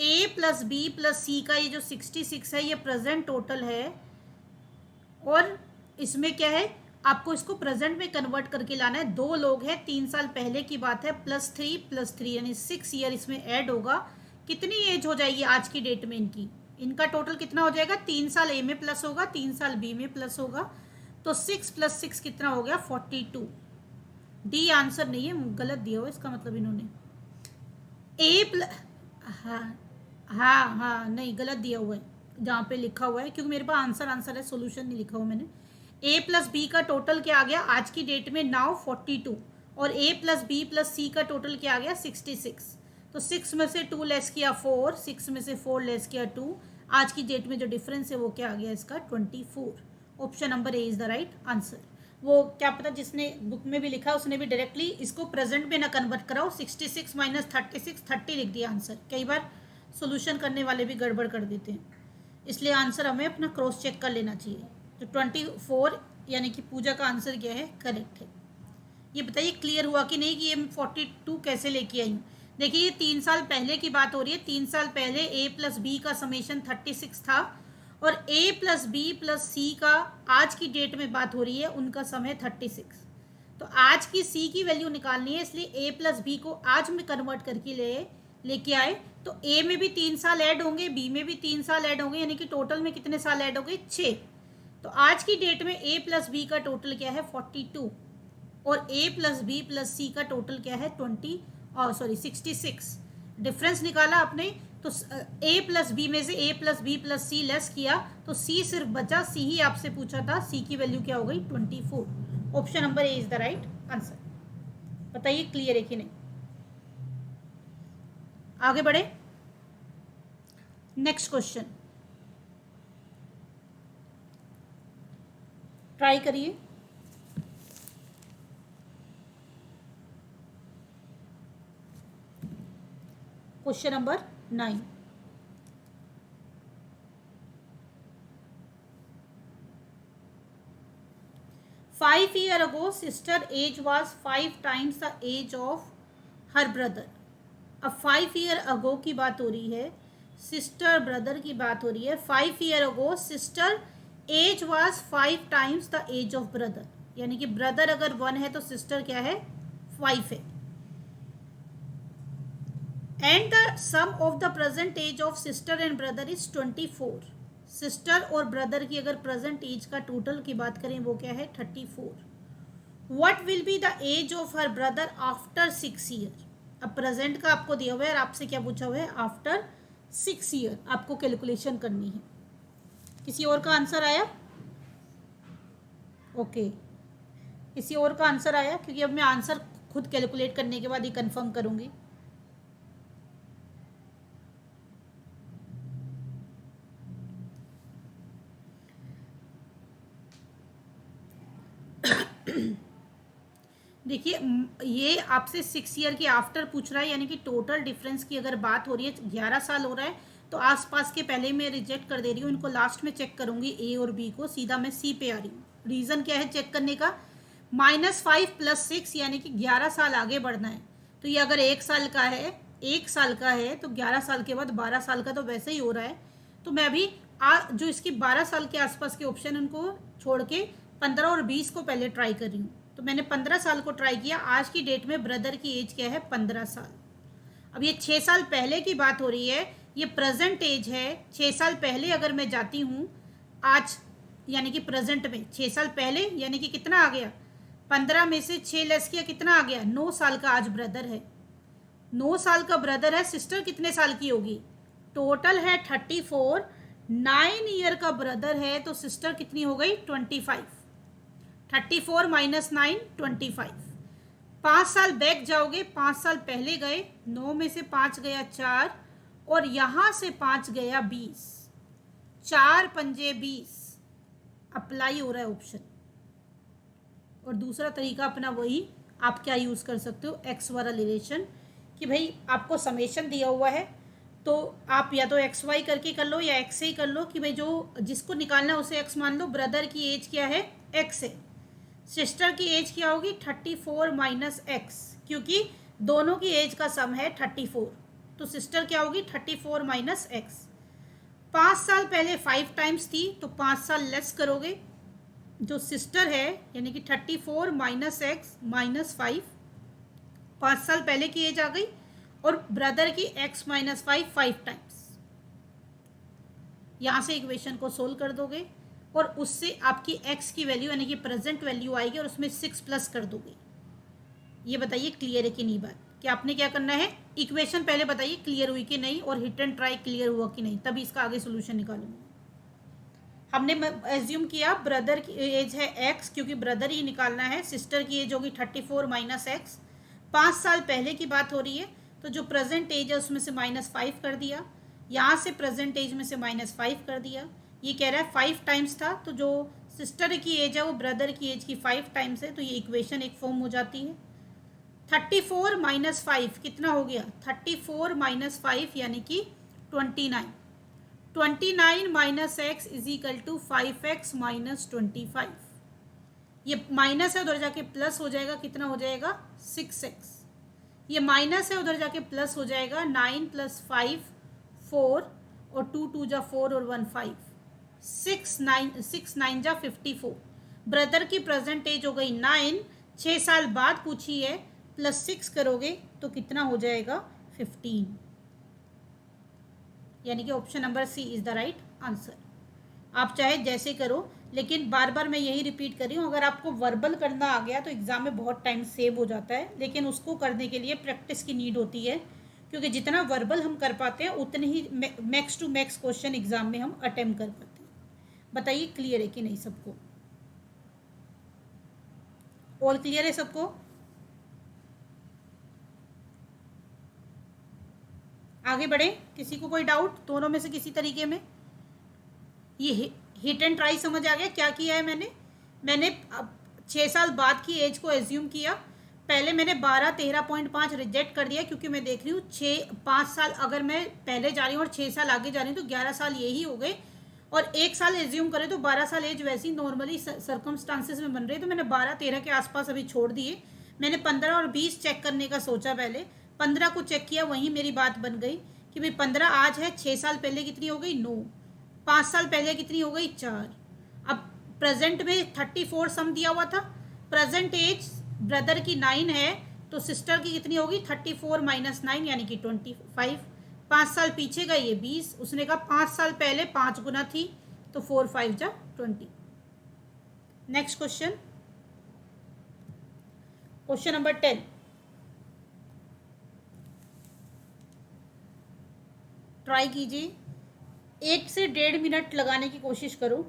A plus B plus C का ये जो 66 है ये प्रेजेंट टोटल है, और इसमें क्या है आपको इसको प्रेजेंट में कन्वर्ट करके लाना है। 2 लोग हैं, 3 साल पहले की बात है, +3 यानी 6 year इसमें ऐड होगा, कितनी एज हो जाएगी आज की डेट में इनकी, इनका टोटल कितना हो जाएगा, 3 साल ए में प्लस होगा, 3 साल बी में प्लस होगा, तो 6 + 6 कितना हो गया 42। डी आंसर नहीं है, गलत दिया हुआ इसका मतलब इन्होंने ए प्लस, हाँ नहीं गलत दिया हुआ है जहाँ पे लिखा हुआ है, क्योंकि मेरे पास आंसर है, सोल्यूशन नहीं लिखा हुआ मैंने। ए प्लस बी का टोटल क्या आ गया आज की डेट में नाउ 42, और ए प्लस बी प्लस सी का टोटल क्या आ गया 66, तो 6 में से 2 लेस किया 4, 6 में से 4 लेस किया 2, आज की डेट में जो डिफरेंस है वो क्या आ गया इसका 24। Option number A is the right answer. वो क्या पता जिसने बुक में भी लिखा उसने भी डायरेक्टली इसको प्रेजेंट में ना कन्वर्ट कराओ, 66 - 36 30 लिख दिया आंसर। कई बार सोल्यूशन करने वाले भी गड़बड़ कर देते हैं। इसलिए आंसर हमें अपना क्रॉस चेक कर लेना चाहिए। तो 24 यानी कि पूजा का आंसर क्या है, करेक्ट है। ये बताइए क्लियर हुआ कि नहीं कि ये 42 कैसे लेके आई हूँ। देखिए ये 3 साल पहले की बात हो रही है। 3 साल पहले ए प्लस बी का समेशन 36 था और ए प्लस बी प्लस सी का आज की डेट में बात हो रही है, उनका समय 36। तो आज की सी की वैल्यू निकालनी है, इसलिए ए प्लस बी को आज में कन्वर्ट करके लेके आए। तो ए में भी 3 साल ऐड होंगे, बी में भी 3 साल ऐड होंगे, यानी कि टोटल में कितने साल ऐड होंगे, 6। तो आज की डेट में ए प्लस बी का टोटल क्या है, 42 और ए प्लस बी प्लस सी का टोटल क्या है, 66। डिफरेंस निकाला आपने तो ए प्लस बी में से ए प्लस बी प्लस सी लेस किया तो सी सिर्फ बचा। सी ही आपसे पूछा था, सी की वैल्यू क्या हो गई, 24। Option number A is the right answer. बताइए क्लियर है कि नहीं। आगे बढ़े, नेक्स्ट क्वेश्चन ट्राई करिए। Question number 9। Five years ago, sister age was 5 times the age of her brother. अब 5 year ago की बात हो रही है, सिस्टर ब्रदर की बात हो रही है। 5 year ago sister age was 5 times the age of brother, यानी कि ब्रदर अगर 1 है तो सिस्टर क्या है, 5 है। And the sum of the present age of sister and brother is 24। Sister और ब्रदर की अगर प्रेजेंट एज का टोटल की बात करें वो क्या है, 34। What will be the age of her brother after 6 year. अब प्रेजेंट का आपको दिया हुआ है और आपसे क्या पूछा हुआ है, आफ्टर 6 ईयर आपको कैलकुलेशन करनी है। किसी और का आंसर आया, ओके किसी और का आंसर आया, क्योंकि अब मैं आंसर खुद कैलकुलेट करने के बाद ही कंफर्म करूंगी। देखिए ये आपसे 6 ईयर के आफ्टर पूछ रहा है, यानी कि टोटल डिफरेंस की अगर बात हो रही है 11 साल हो रहा है, तो आसपास के पहले मैं रिजेक्ट कर दे रही हूँ, इनको लास्ट में चेक करूंगी ए और बी को। सीधा मैं सी पे आ रही हूँ। रीज़न क्या है चेक करने का, -5 + 6 यानी कि 11 साल आगे बढ़ना है। तो ये अगर 1 साल का है, 1 साल का है तो 11 साल के बाद 12 साल का तो वैसे ही हो रहा है। तो मैं अभी जो इसकी 12 साल के आसपास के ऑप्शन उनको छोड़ के 15 और 20 को पहले ट्राई कर रही हूँ। तो मैंने 15 साल को ट्राई किया। आज की डेट में ब्रदर की एज क्या है, 15 साल। अब ये 6 साल पहले की बात हो रही है, ये प्रेजेंट एज है। 6 साल पहले अगर मैं जाती हूँ आज, यानी कि प्रेजेंट में 6 साल पहले, यानी कि कितना आ गया, 15 में से 6 लेस किया, कितना आ गया, 9 साल का आज ब्रदर है। 9 साल का ब्रदर है। सिस्टर कितने साल की होगी, टोटल है 34। 9 ईयर का ब्रदर है तो सिस्टर कितनी हो गई, 25। 34 - 9 25। 5 साल बैक जाओगे, 5 साल पहले गए, 9 में से 5 गया 4 और यहां से 5 गया 20। 4 पंजे 20। अप्लाई हो रहा है ऑप्शन। और दूसरा तरीका अपना वही, आप क्या यूज़ कर सकते हो, एक्स वाला रिलेशन, कि भाई आपको समेशन दिया हुआ है तो आप या तो एक्स वाई करके कर लो या एक्स से ही कर लो, कि भाई जो जिसको निकालना है उसे एक्स मान लो। ब्रदर की एज क्या है, एक्स है। सिस्टर की एज क्या होगी, 34 - एक्स, क्योंकि दोनों की एज का सम है 34। तो सिस्टर क्या होगी, 34 - एक्स। 5 साल पहले 5 टाइम्स थी तो 5 साल लेस करोगे। जो सिस्टर है यानी कि 34 - एक्स -5, 5 साल पहले की एज आ गई। और ब्रदर की x - 5 5 टाइम्स। यहाँ से इक्वेशन को सोल्व कर दोगे और उससे आपकी x की वैल्यू यानी कि प्रेजेंट वैल्यू आएगी और उसमें 6 प्लस कर दोगे। ये बताइए क्लियर है कि नहीं बात, कि आपने क्या करना है, इक्वेशन पहले बताइए क्लियर हुई कि नहीं और हिट एंड ट्राई क्लियर हुआ कि नहीं, तभी इसका आगे सोल्यूशन निकालूंगा। हमने एज्यूम किया ब्रदर की एज है x, क्योंकि ब्रदर ही निकालना है। सिस्टर की एज होगी 34 - एक्स। 5 साल पहले की बात हो रही है तो जो प्रेजेंट एज है उसमें से -5 कर दिया, यहाँ से प्रेजेंट एज में से -5 कर दिया। ये कह रहा है 5 टाइम्स था, तो जो सिस्टर की एज है वो ब्रदर की एज की 5 टाइम्स है, तो ये इक्वेशन एक फॉर्म हो जाती है। 34 - 5 कितना हो गया, 34 - 5 यानी कि 29। 29 minus x is equal to 5x minus 25। ये माइनस है, उधर जाके प्लस हो जाएगा, कितना हो जाएगा 6x। ये माइनस है, उधर जाके प्लस हो जाएगा 9 प्लस 5 4 और 2 2 जा 4 और 1 5 6 9 जा 54। ब्रदर की प्रेजेंट एज हो गई 9, 6 साल बाद पूछी है, प्लस 6 करोगे तो कितना हो जाएगा 15। यानी कि option number C is the right answer. आप चाहे जैसे करो, लेकिन बार बार मैं यही रिपीट कर रही हूँ, अगर आपको वर्बल करना आ गया तो एग्जाम में बहुत टाइम सेव हो जाता है, लेकिन उसको करने के लिए प्रैक्टिस की नीड होती है, क्योंकि जितना वर्बल हम कर पाते हैं उतने ही max to max question exam में हम अटेम्प्ट कर पाते हैं। बताइए क्लियर है कि नहीं सबको? ऑल क्लियर है सबको? आगे बढ़े, किसी को कोई डाउट दोनों में से किसी तरीके में? ये हिट एंड ट्राई समझ आ गया क्या किया है मैंने 6 साल बाद की एज को एज्यूम किया। पहले मैंने 12 13.5 रिजेक्ट कर दिया, क्योंकि मैं देख रही हूँ 5 साल अगर मैं पहले जा रही हूँ और 6 साल आगे जा रही हूँ तो 11 साल यही हो गए, और 1 साल एज्यूम करें तो 12 साल एज वैसी नॉर्मली सर्कमस्टांसिस में बन रही है, तो मैंने 12 13 के आसपास अभी छोड़ दिए। मैंने 15 और 20 चेक करने का सोचा, पहले 15 को चेक किया, वहीं मेरी बात बन गई कि भाई 15 आज है, 6 साल पहले कितनी हो गई 9, 5 साल पहले कितनी हो गई 4। अब प्रेजेंट में 34 सम दिया हुआ था, प्रेजेंट एज ब्रदर की 9 है तो सिस्टर की कितनी होगी 34 माइनस 9 यानी कि 25। 5 साल पीछे का ये 20, उसने कहा 5 साल पहले 5 गुना थी तो 4 5 जा 20। Next question, question number 10। Try कीजिए, 1 से 1.5 मिनट लगाने की कोशिश करो।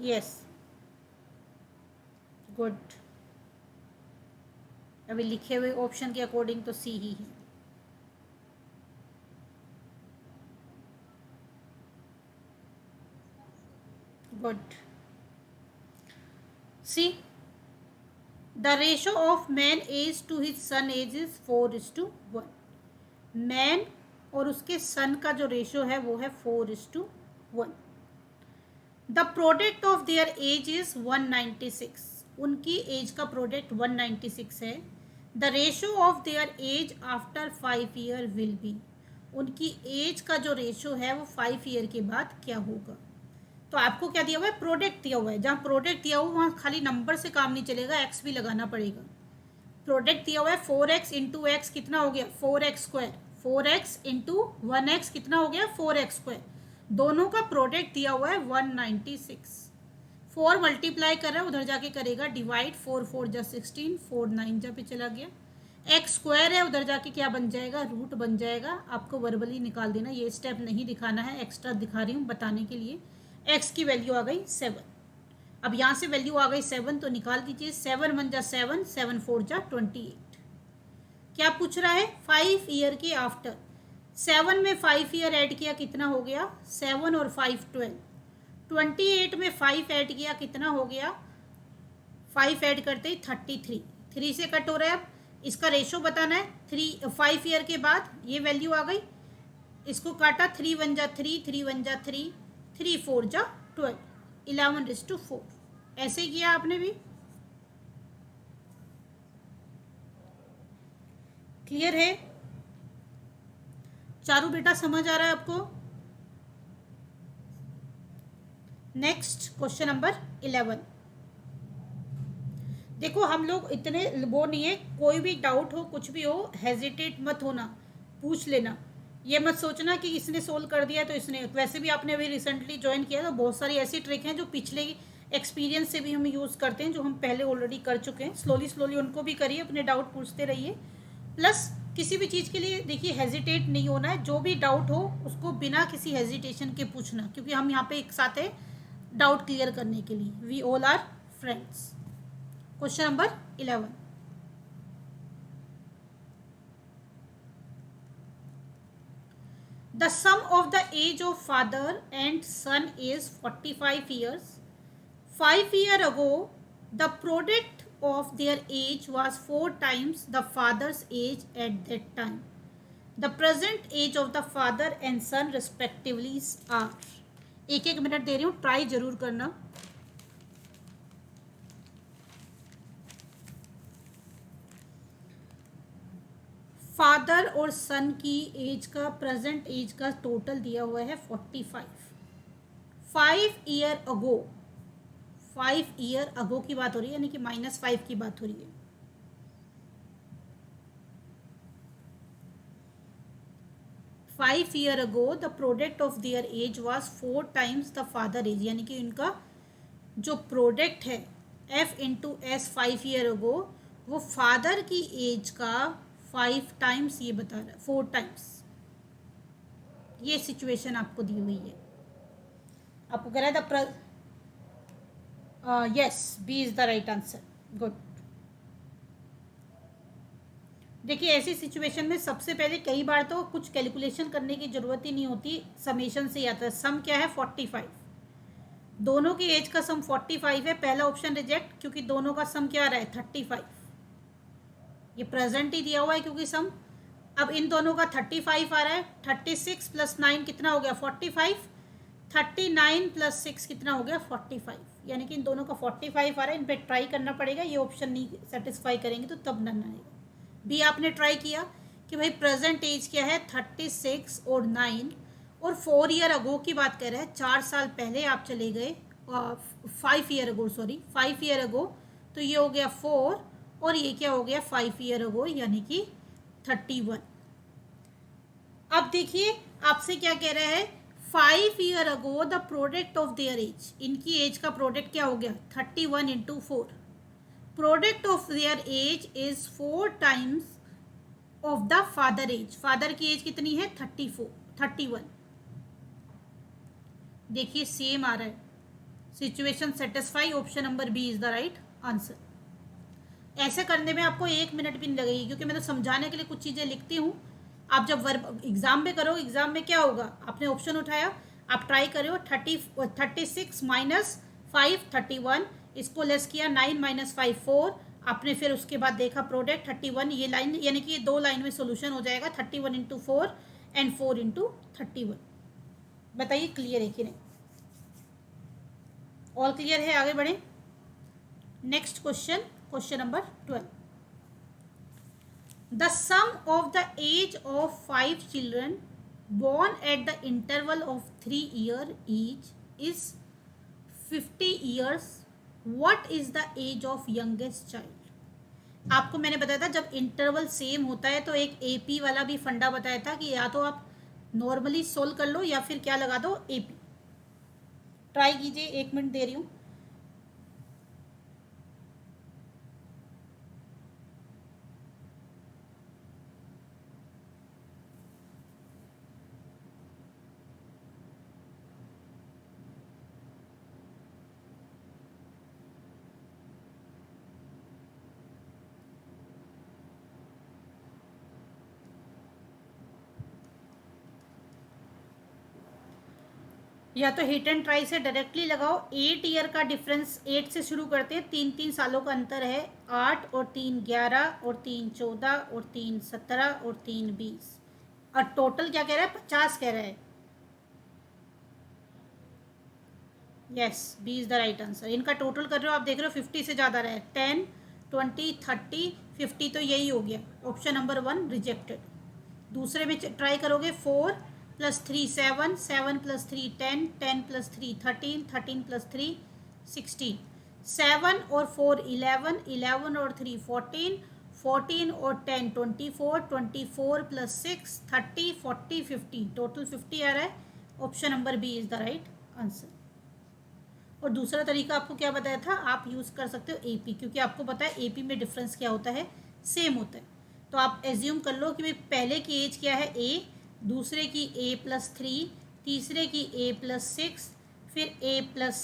Yes, good. अभी लिखे हुए ऑप्शन के अकॉर्डिंग तो सी ही है। Good. C, the ratio of man age to his son age is 4:1। Man और उसके सन का जो रेशो है वो है 4:1। The product of their age is 196। उनकी एज का प्रोडक्ट 196 है। The ratio of their age after 5 year will be. उनकी एज का जो रेशो है वो 5 ईयर के बाद क्या होगा? तो आपको क्या दिया हुआ है? प्रोडक्ट दिया हुआ है। जहाँ प्रोडक्ट दिया हुआ वहाँ खाली नंबर से काम नहीं चलेगा, एक्स भी लगाना पड़ेगा। प्रोडक्ट दिया हुआ है 4x इंटू एक्स कितना हो गया 4x²। 4x इंटू 1x कितना हो गया 4x²। दोनों का प्रोडक्ट दिया हुआ है 196। 4 मल्टीप्लाई कर रहा है, उधर जाके करेगा डिवाइड, 4 4 जा 16, 4 9 जा पे चला गया। x² है, उधर जाके क्या बन जाएगा रूट बन जाएगा। आपको वर्बली निकाल देना, ये स्टेप नहीं दिखाना है, एक्स्ट्रा दिखा रही हूँ बताने के लिए। x की वैल्यू आ गई 7। अब यहाँ से वैल्यू आ गई 7 तो निकाल दीजिए। 7 1 जा 7, 7 4 जा 28। क्या पूछ रहा है? 5 ईयर के आफ्टर। 7 में 5 ईयर ऐड किया कितना हो गया 7 और 5 12। 28 में 5 ऐड किया कितना हो गया 5 ऐड करते ही 33। 3 से कट हो रहा है। अब इसका रेशो बताना है 5 ईयर के बाद। ये वैल्यू आ गई, इसको काटा 3 1 जा 3, 3 1 जा 3, 3 4 जा 12, 11:4। ऐसे किया आपने भी। क्लियर है चारू बेटा? समझ आ रहा है आपको? Next question number 11। देखो हम लोग इतने वो नहीं है, कोई भी डाउट हो कुछ भी हो हेजिटेट मत होना, पूछ लेना। ये मत सोचना कि इसने सोल्व कर दिया तो इसने, वैसे भी आपने अभी रिसेंटली ज्वाइन किया तो बहुत सारी ऐसी ट्रिक हैं जो पिछले एक्सपीरियंस से भी हम यूज़ करते हैं, जो हम पहले ऑलरेडी कर चुके हैं। स्लोली स्लोली उनको भी करिए, अपने डाउट पूछते रहिए। प्लस किसी भी चीज़ के लिए देखिए हेजिटेट नहीं होना है, जो भी डाउट हो उसको बिना किसी हेजिटेशन के पूछना, क्योंकि हम यहाँ पे एक साथ है डाउट क्लियर करने के लिए। We all are friends. Question number 11, the sum of the age of father and son is 45 years. 5 years ago, the product of their age was 4 times the father's age at that time. The present age of the father and son respectively are। एक एक मिनट दे रही हूँ, ट्राई जरूर करना। फादर और सन की एज का, प्रेजेंट एज का टोटल दिया हुआ है 45। 5 ईयर अगो, 5 ईयर अगो की बात हो रही है, यानी कि -5 की बात हो रही है। Five year ago the product of their age was 4 times the father age, यानी कि इनका जो प्रोडक्ट है F/S 5 ईयर अगो, वो फादर की एज का 5 टाइम्स ये बता रहा है, 4 टाइम्स। ये सिचुएशन आपको दी हुई है। आपको कह रहा है yes, B is the right answer. Good. देखिए ऐसी सिचुएशन में सबसे पहले कई बार तो कुछ कैलकुलेशन करने की जरूरत ही नहीं होती, समेशन से ही आता है। सम क्या है 45, दोनों की एज का सम 45 है। पहला ऑप्शन रिजेक्ट, क्योंकि दोनों का सम क्या आ रहा है 35। ये प्रेजेंट ही दिया हुआ है क्योंकि सम, अब इन दोनों का 35 आ रहा है। 36 + 9 कितना हो गया 45। 39 + 6 कितना हो गया 45, यानी कि इन दोनों का 45 आ रहा है। इन पर ट्राई करना पड़ेगा, ये ऑप्शन नहीं सेटिस्फाई करेंगे तो तब नन आएगा। बी आपने ट्राई किया कि भाई प्रेजेंट एज क्या है 36 और 9, और 4 ईयर अगो की बात कर रहे हैं, 4 साल पहले आप चले गए, 5 ईयर अगो, सॉरी 5 ईयर अगो, तो ये हो गया 4 और ये क्या हो गया 5 ईयर अगो, यानी कि 31। अब देखिए आपसे क्या कह रहा है, 5 year ago the product of their age, इनकी एज का प्रोडक्ट क्या हो गया 31 × 4। Product of their age is 4 times of the father age. Father की एज कितनी है 31। देखिए सेम आ रहा है, situation satisfy, option number B is the right answer. ऐसे करने में आपको 1 मिनट भी नहीं लगेगी, क्योंकि मैं तो समझाने के लिए कुछ चीज़ें लिखती हूँ। आप जब वर्ब एग्जाम में करो, एग्जाम में क्या होगा, आपने ऑप्शन उठाया, आप ट्राई करो 36 - 5 31, इसको लेस किया 9 - 5 4, आपने फिर उसके बाद देखा प्रोडक्ट 31, ये लाइन, यानी कि ये 2 लाइन में सोल्यूशन हो जाएगा 31 × 4 एंड 4 × 31। बताइए क्लियर है कि नहीं? ऑल क्लियर है? आगे बढ़े। Next question, question number 12। The sum of the age of 5 children born at the interval of 3 years each is 50 years. What is the age of youngest child? आपको मैंने बताया था जब इंटरवल सेम होता है तो एक एपी वाला भी फंडा बताया था कि या तो आप नॉर्मली सोल्व कर लो या फिर क्या लगा दो एपी। ट्राई कीजिए, 1 मिनट दे रही हूँ। या तो हिट एंड ट्राई से डायरेक्टली लगाओ। 8 ईयर का डिफरेंस, 8 से शुरू करते हैं, 3 सालों का अंतर है। 8 और 3 11 और 3 14 और 3 17 और 3 20, और टोटल क्या कह रहा है 50 कह रहा है। Yes, B is the right answer. इनका टोटल कर रहे हो आप, देख रहे हो 50 से ज़्यादा रहा है। 10 20 30 50, तो यही हो गया। Option number 1 rejected. दूसरे में ट्राई करोगे 4 + 3 7, 7 + 3 10, 10 + 3 13, 13 + 3 16, 7 और 4 11, 11 और 3 14, 14 और 10 24, 24 + 6 30, 40 50, टोटल 50 आ रहा है। Option number B is the right answer. और दूसरा तरीका आपको क्या बताया था, आप यूज़ कर सकते हो एपी, क्योंकि आपको पता है एपी में डिफरेंस क्या होता है, सेम होता है। तो आप एज्यूम कर लो कि भाई पहले की एज क्या है ए, दूसरे की A + 3, तीसरे की A + 6, फिर a प्लस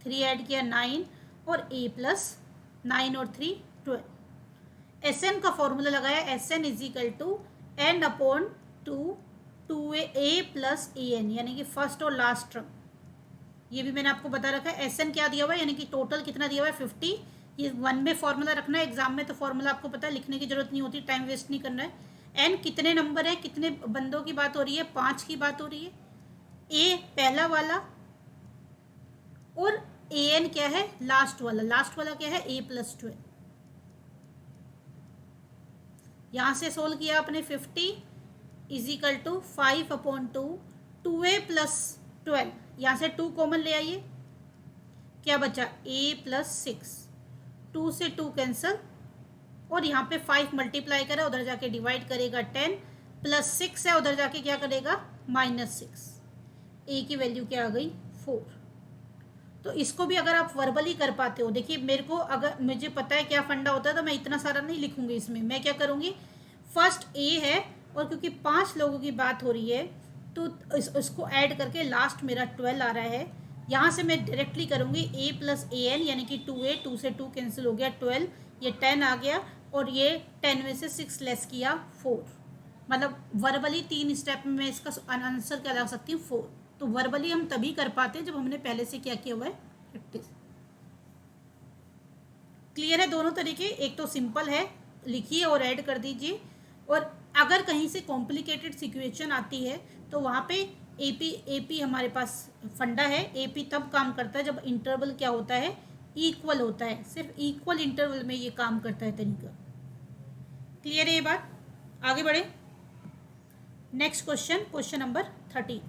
3 ऐड किया 9, और a प्लस 9 और 3 12। एस एन का फॉर्मूला लगाया, S N is equal to N upon two A plus A N, यानी कि फर्स्ट और लास्ट टर्म। ये भी मैंने आपको बता रखा है। एस एन क्या दिया हुआ है, यानी कि टोटल कितना दिया हुआ है 50। ये 1 में फॉर्मूला रखना है, एग्जाम में तो फॉर्मूला आपको पता है, लिखने की जरूरत नहीं होती, टाइम वेस्ट नहीं करना है। एन कितने नंबर है, कितने बंदों की बात हो रही है, 5 की बात हो रही है। ए पहला वाला, और ए एन क्या है, लास्ट वाला। लास्ट वाला क्या है, ए प्लस 12। यहां से सोल्व किया आपने, 50 is equal to 5 upon 2 A plus 12। यहां से 2 कॉमन ले आइए, क्या बचा, ए प्लस 6। 2 से 2 कैंसल, और यहाँ पे 5 मल्टीप्लाई करा, उधर जाके डिवाइड करेगा 10, प्लस 6 है, उधर जाके क्या करेगा, -6। ए की वैल्यू क्या आ गई, 4। तो इसको भी अगर आप वर्बली कर पाते हो, देखिए मेरे को, अगर मुझे पता है क्या फंडा होता है, तो मैं इतना सारा नहीं लिखूंगी इसमें। मैं क्या करूंगी, फर्स्ट ए है, और क्योंकि 5 लोगों की बात हो रही है, तो इसको ऐड करके लास्ट मेरा 12 आ रहा है। यहाँ से मैं डायरेक्टली करूंगी ए प्लस ए एन, यानी कि 2a, 2 से 2 कैंसिल हो गया, 12, ये 10 आ गया, और ये 10 में से 6 लेस किया 4। मतलब वर्बली 3 स्टेप में मैं इसका आंसर क्या ला सकती हूँ, 4। तो वर्बली हम तभी कर पाते हैं जब हमने पहले से क्या किया हुआ है, प्रैक्टिस। क्लियर है दोनों तरीके, एक तो सिंपल है, लिखिए और ऐड कर दीजिए। और अगर कहीं से कॉम्प्लिकेटेड सिचुएशन आती है, तो वहाँ पे एपी हमारे पास फंडा है। एपी तब काम करता है जब इंटरवल क्या होता है, इक्वल होता है। सिर्फ इक्वल इंटरवल में ये काम करता है तरीका। क्लियर है ये बात, आगे बढ़े। Next question, question number 30।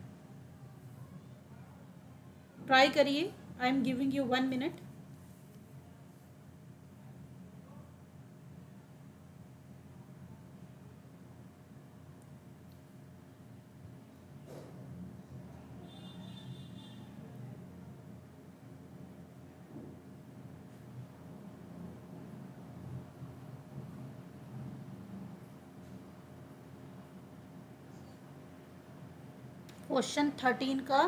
Try करिए, I am giving you 1 minute. Question 13 का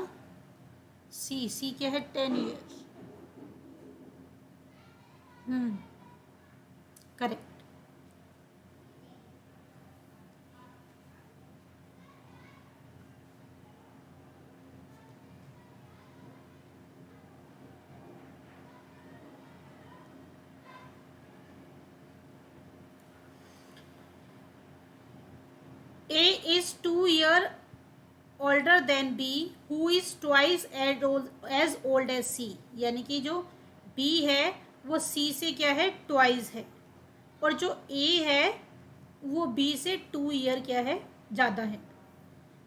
सी क्या है, 10 years. Correct. A is 2 year older than B, who is twice as old as C। यानी कि जो B है वो C से क्या है, ट्वाइस है, और जो A है वो B से 2 ईयर क्या है, ज़्यादा है।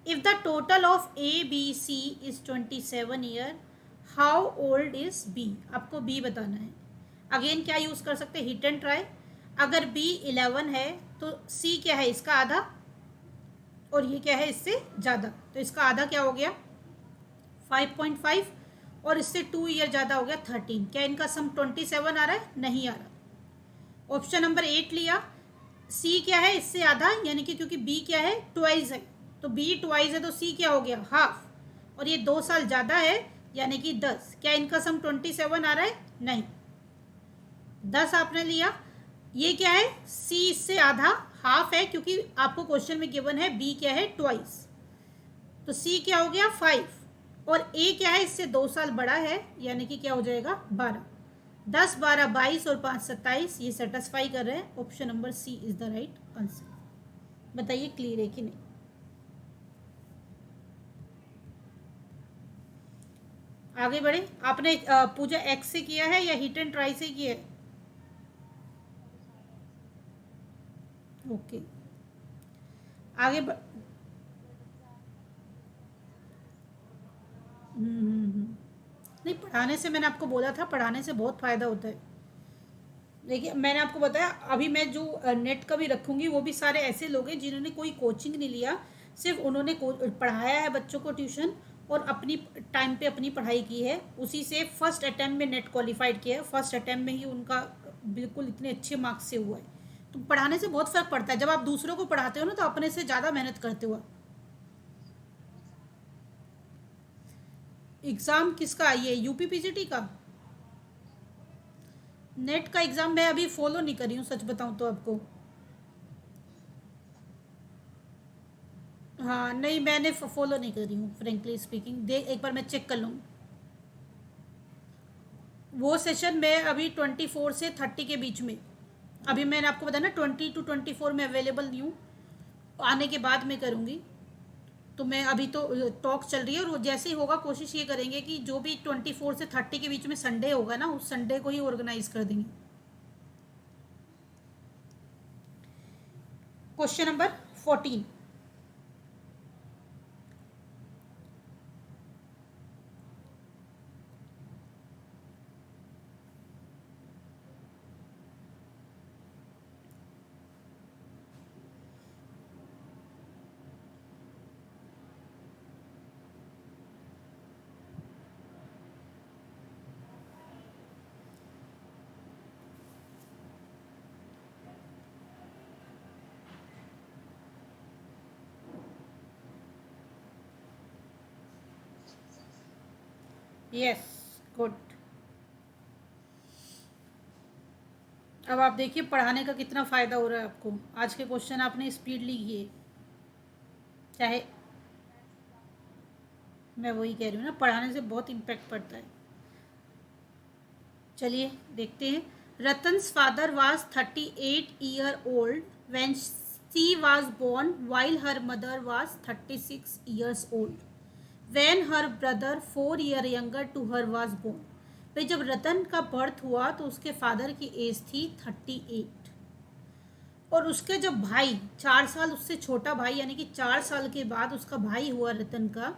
If the total of A B C is 27 year, how old is B। आपको B बताना है। अगेन क्या यूज़ कर सकते हैं, हिट एंड ट्राई। अगर B 11 है तो C क्या है, इसका आधा, और ये क्या है, इससे ज़्यादा, तो इसका आधा क्या हो गया, 5.5, और इससे 2 ईयर ज़्यादा हो गया 13। क्या इनका सम 27 आ रहा है, नहीं आ रहा। ऑप्शन नंबर 8 लिया। सी क्या है, इससे आधा, यानी कि क्योंकि बी क्या है, ट्वाइस है, तो बी ट्वाइस है तो सी क्या हो गया, हाफ, और ये 2 साल ज़्यादा है, यानी कि 10। क्या इनका सम 27 आ रहा है, नहीं। 10 आपने लिया। ये क्या है, सी इससे आधा, हाफ है, क्योंकि आपको क्वेश्चन में गिवन है बी क्या है, ट्वाइस, तो सी क्या हो गया 5, और ए क्या है, इससे 2 साल बड़ा है, यानी कि क्या हो जाएगा 12। 10 12 22 और 5 27, ये सेटिस्फाई कर रहे हैं। Option number C is the right answer. बताइए क्लियर है कि नहीं। आगे बढ़े। आपने पूजा एक्स से किया है या हिट एंड ट्राई से किया है, ओके। आगे नहीं, पढ़ाने से मैंने आपको बोला था, पढ़ाने से बहुत फ़ायदा होता है। देखिए मैंने आपको बताया, अभी मैं जो नेट का भी रखूँगी वो भी सारे ऐसे लोग हैं जिन्होंने कोई कोचिंग नहीं लिया, सिर्फ उन्होंने पढ़ाया है बच्चों को ट्यूशन, और अपनी टाइम पे अपनी पढ़ाई की है, उसी से फर्स्ट अटैम्प्ट में नेट क्वालिफाइड किया है। फर्स्ट अटैम्प्ट में ही उनका बिल्कुल इतने अच्छे मार्क्स से हुआ है। तो पढ़ाने से बहुत फ़र्क पड़ता है। जब आप दूसरों को पढ़ाते हो ना, तो अपने से ज़्यादा मेहनत करते हो। एग्ज़ाम किसका, ये यूपीपीसीटी का? नेट का एग्ज़ाम मैं अभी फॉलो नहीं कर रही हूँ, सच बताऊँ तो आपको। हाँ नहीं, मैंने फॉलो नहीं कर रही हूँ फ्रेंकली स्पीकिंग। देख, एक बार मैं चेक कर लूँ। वो सेशन मैं अभी 24 से 30 के बीच में, अभी मैंने आपको बताया ना 20 to 24 में अवेलेबल नहीं हूँ, आने के बाद मैं करूँगी। तो मैं अभी तो टॉक चल रही है, और जैसे ही होगा कोशिश ये करेंगे कि जो भी 24 से 30 के बीच में संडे होगा ना, उस संडे को ही ऑर्गेनाइज कर देंगे। Question number 14। Yes, good. अब आप देखिए पढ़ाने का कितना फ़ायदा हो रहा है आपको। आज के क्वेश्चन आपने स्पीडली किए, चाहे, मैं वही कह रही हूँ ना, पढ़ाने से बहुत इम्पैक्ट पड़ता है। चलिए देखते हैं। रतन्स father was 38 years old when she was born, while her mother was 36 years old when her brother 4 years younger to her was born। भाई जब रतन का बर्थ हुआ तो उसके फादर की एज थी 38, और उसके जब भाई 4 साल उससे छोटा भाई, यानी कि 4 साल के बाद उसका भाई हुआ रतन का,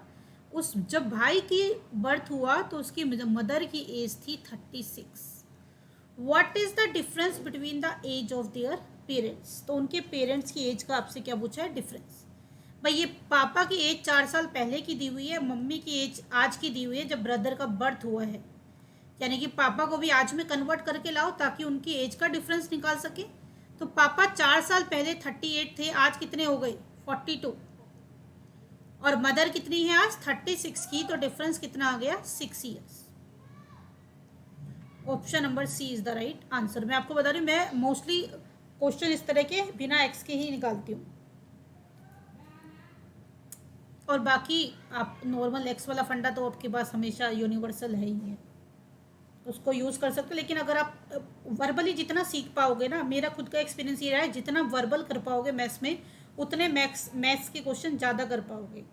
उस जब भाई की बर्थ हुआ तो उसकी मदर की एज थी 36। What is the difference between the age of their parents? तो उनके पेरेंट्स की एज का आपसे क्या पूछा है, डिफरेंस। भाई ये पापा की एज 4 साल पहले की दी हुई है, मम्मी की एज आज की दी हुई है जब ब्रदर का बर्थ हुआ है, यानी कि पापा को भी आज में कन्वर्ट करके लाओ ताकि उनकी एज का डिफरेंस निकाल सके। तो पापा 4 साल पहले 38 थे, आज कितने हो गए, 42, और मदर कितनी है आज 36 की, तो डिफरेंस कितना आ गया, 6 years। Option number C is the right answer. मैं आपको बता रही हूँ, मैं मोस्टली क्वेश्चन इस तरह के बिना एक्स के ही निकालती हूँ, और बाकी आप नॉर्मल एक्स वाला फंडा तो आपके पास हमेशा यूनिवर्सल है ही है, उसको यूज़ कर सकते हो। लेकिन अगर आप वर्बली जितना सीख पाओगे ना, मेरा खुद का एक्सपीरियंस ये रहा है, जितना वर्बल कर पाओगे मैथ्स में, उतने मैथ्स के क्वेश्चन ज़्यादा कर पाओगे।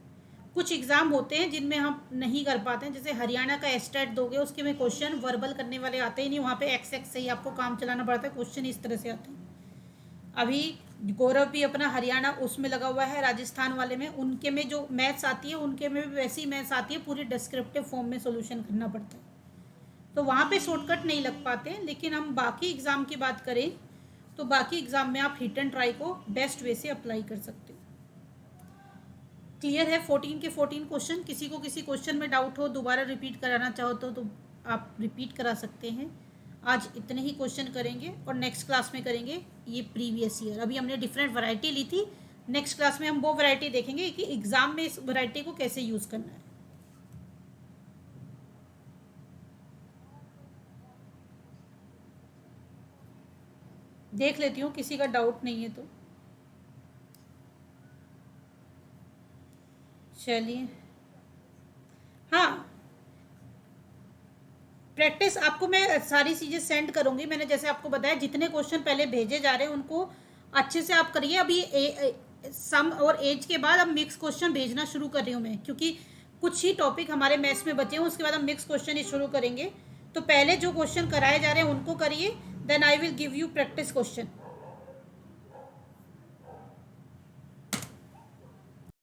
कुछ एग्ज़ाम होते हैं जिनमें हम नहीं कर पाते हैं, जैसे हरियाणा का एस्टेट दोगे, उसके में क्वेश्चन वर्बल करने वाले आते ही नहीं, वहाँ पे एक्स एक्स से ही आपको काम चलाना पड़ता है, क्वेश्चन इस तरह से आते हैं। अभी गौरव भी अपना हरियाणा उसमें लगा हुआ है, राजस्थान वाले में, उनके में जो मैथ्स आती है उनके में भी वैसी मैथ्स आती है, पूरी डिस्क्रिप्टिव फॉर्म में सोल्यूशन करना पड़ता है, तो वहाँ पे शॉर्टकट नहीं लग पाते हैं। लेकिन हम बाकी एग्ज़ाम की बात करें तो बाकी एग्ज़ाम में आप हिट एंड ट्राई को बेस्ट वे से अप्लाई कर सकते हो। क्लियर है 14 के 14 क्वेश्चन? किसी को किसी क्वेश्चन में डाउट हो, दोबारा रिपीट कराना चाहो तो आप रिपीट करा सकते हैं। आज इतने ही क्वेश्चन करेंगे और नेक्स्ट क्लास में करेंगे ये प्रीवियस ईयर। अभी हमने डिफरेंट वैरायटी ली थी, नेक्स्ट क्लास में हम वो वैरायटी देखेंगे कि एग्ज़ाम में इस वैरायटी को कैसे यूज़ करना है। देख लेती हूँ किसी का डाउट नहीं है तो। चलिए, हाँ प्रैक्टिस आपको मैं सारी चीज़ें सेंड करूँगी। मैंने जैसे आपको बताया जितने क्वेश्चन पहले भेजे जा रहे हैं उनको अच्छे से आप करिए। अभी सम और एज के बाद अब मिक्स क्वेश्चन भेजना शुरू कर रही हूँ मैं, क्योंकि कुछ ही टॉपिक हमारे मैथ्स में बचे हैं, उसके बाद हम मिक्स क्वेश्चन ही शुरू करेंगे। तो पहले जो क्वेश्चन कराए जा रहे हैं उनको करिए, then I will give you practice question.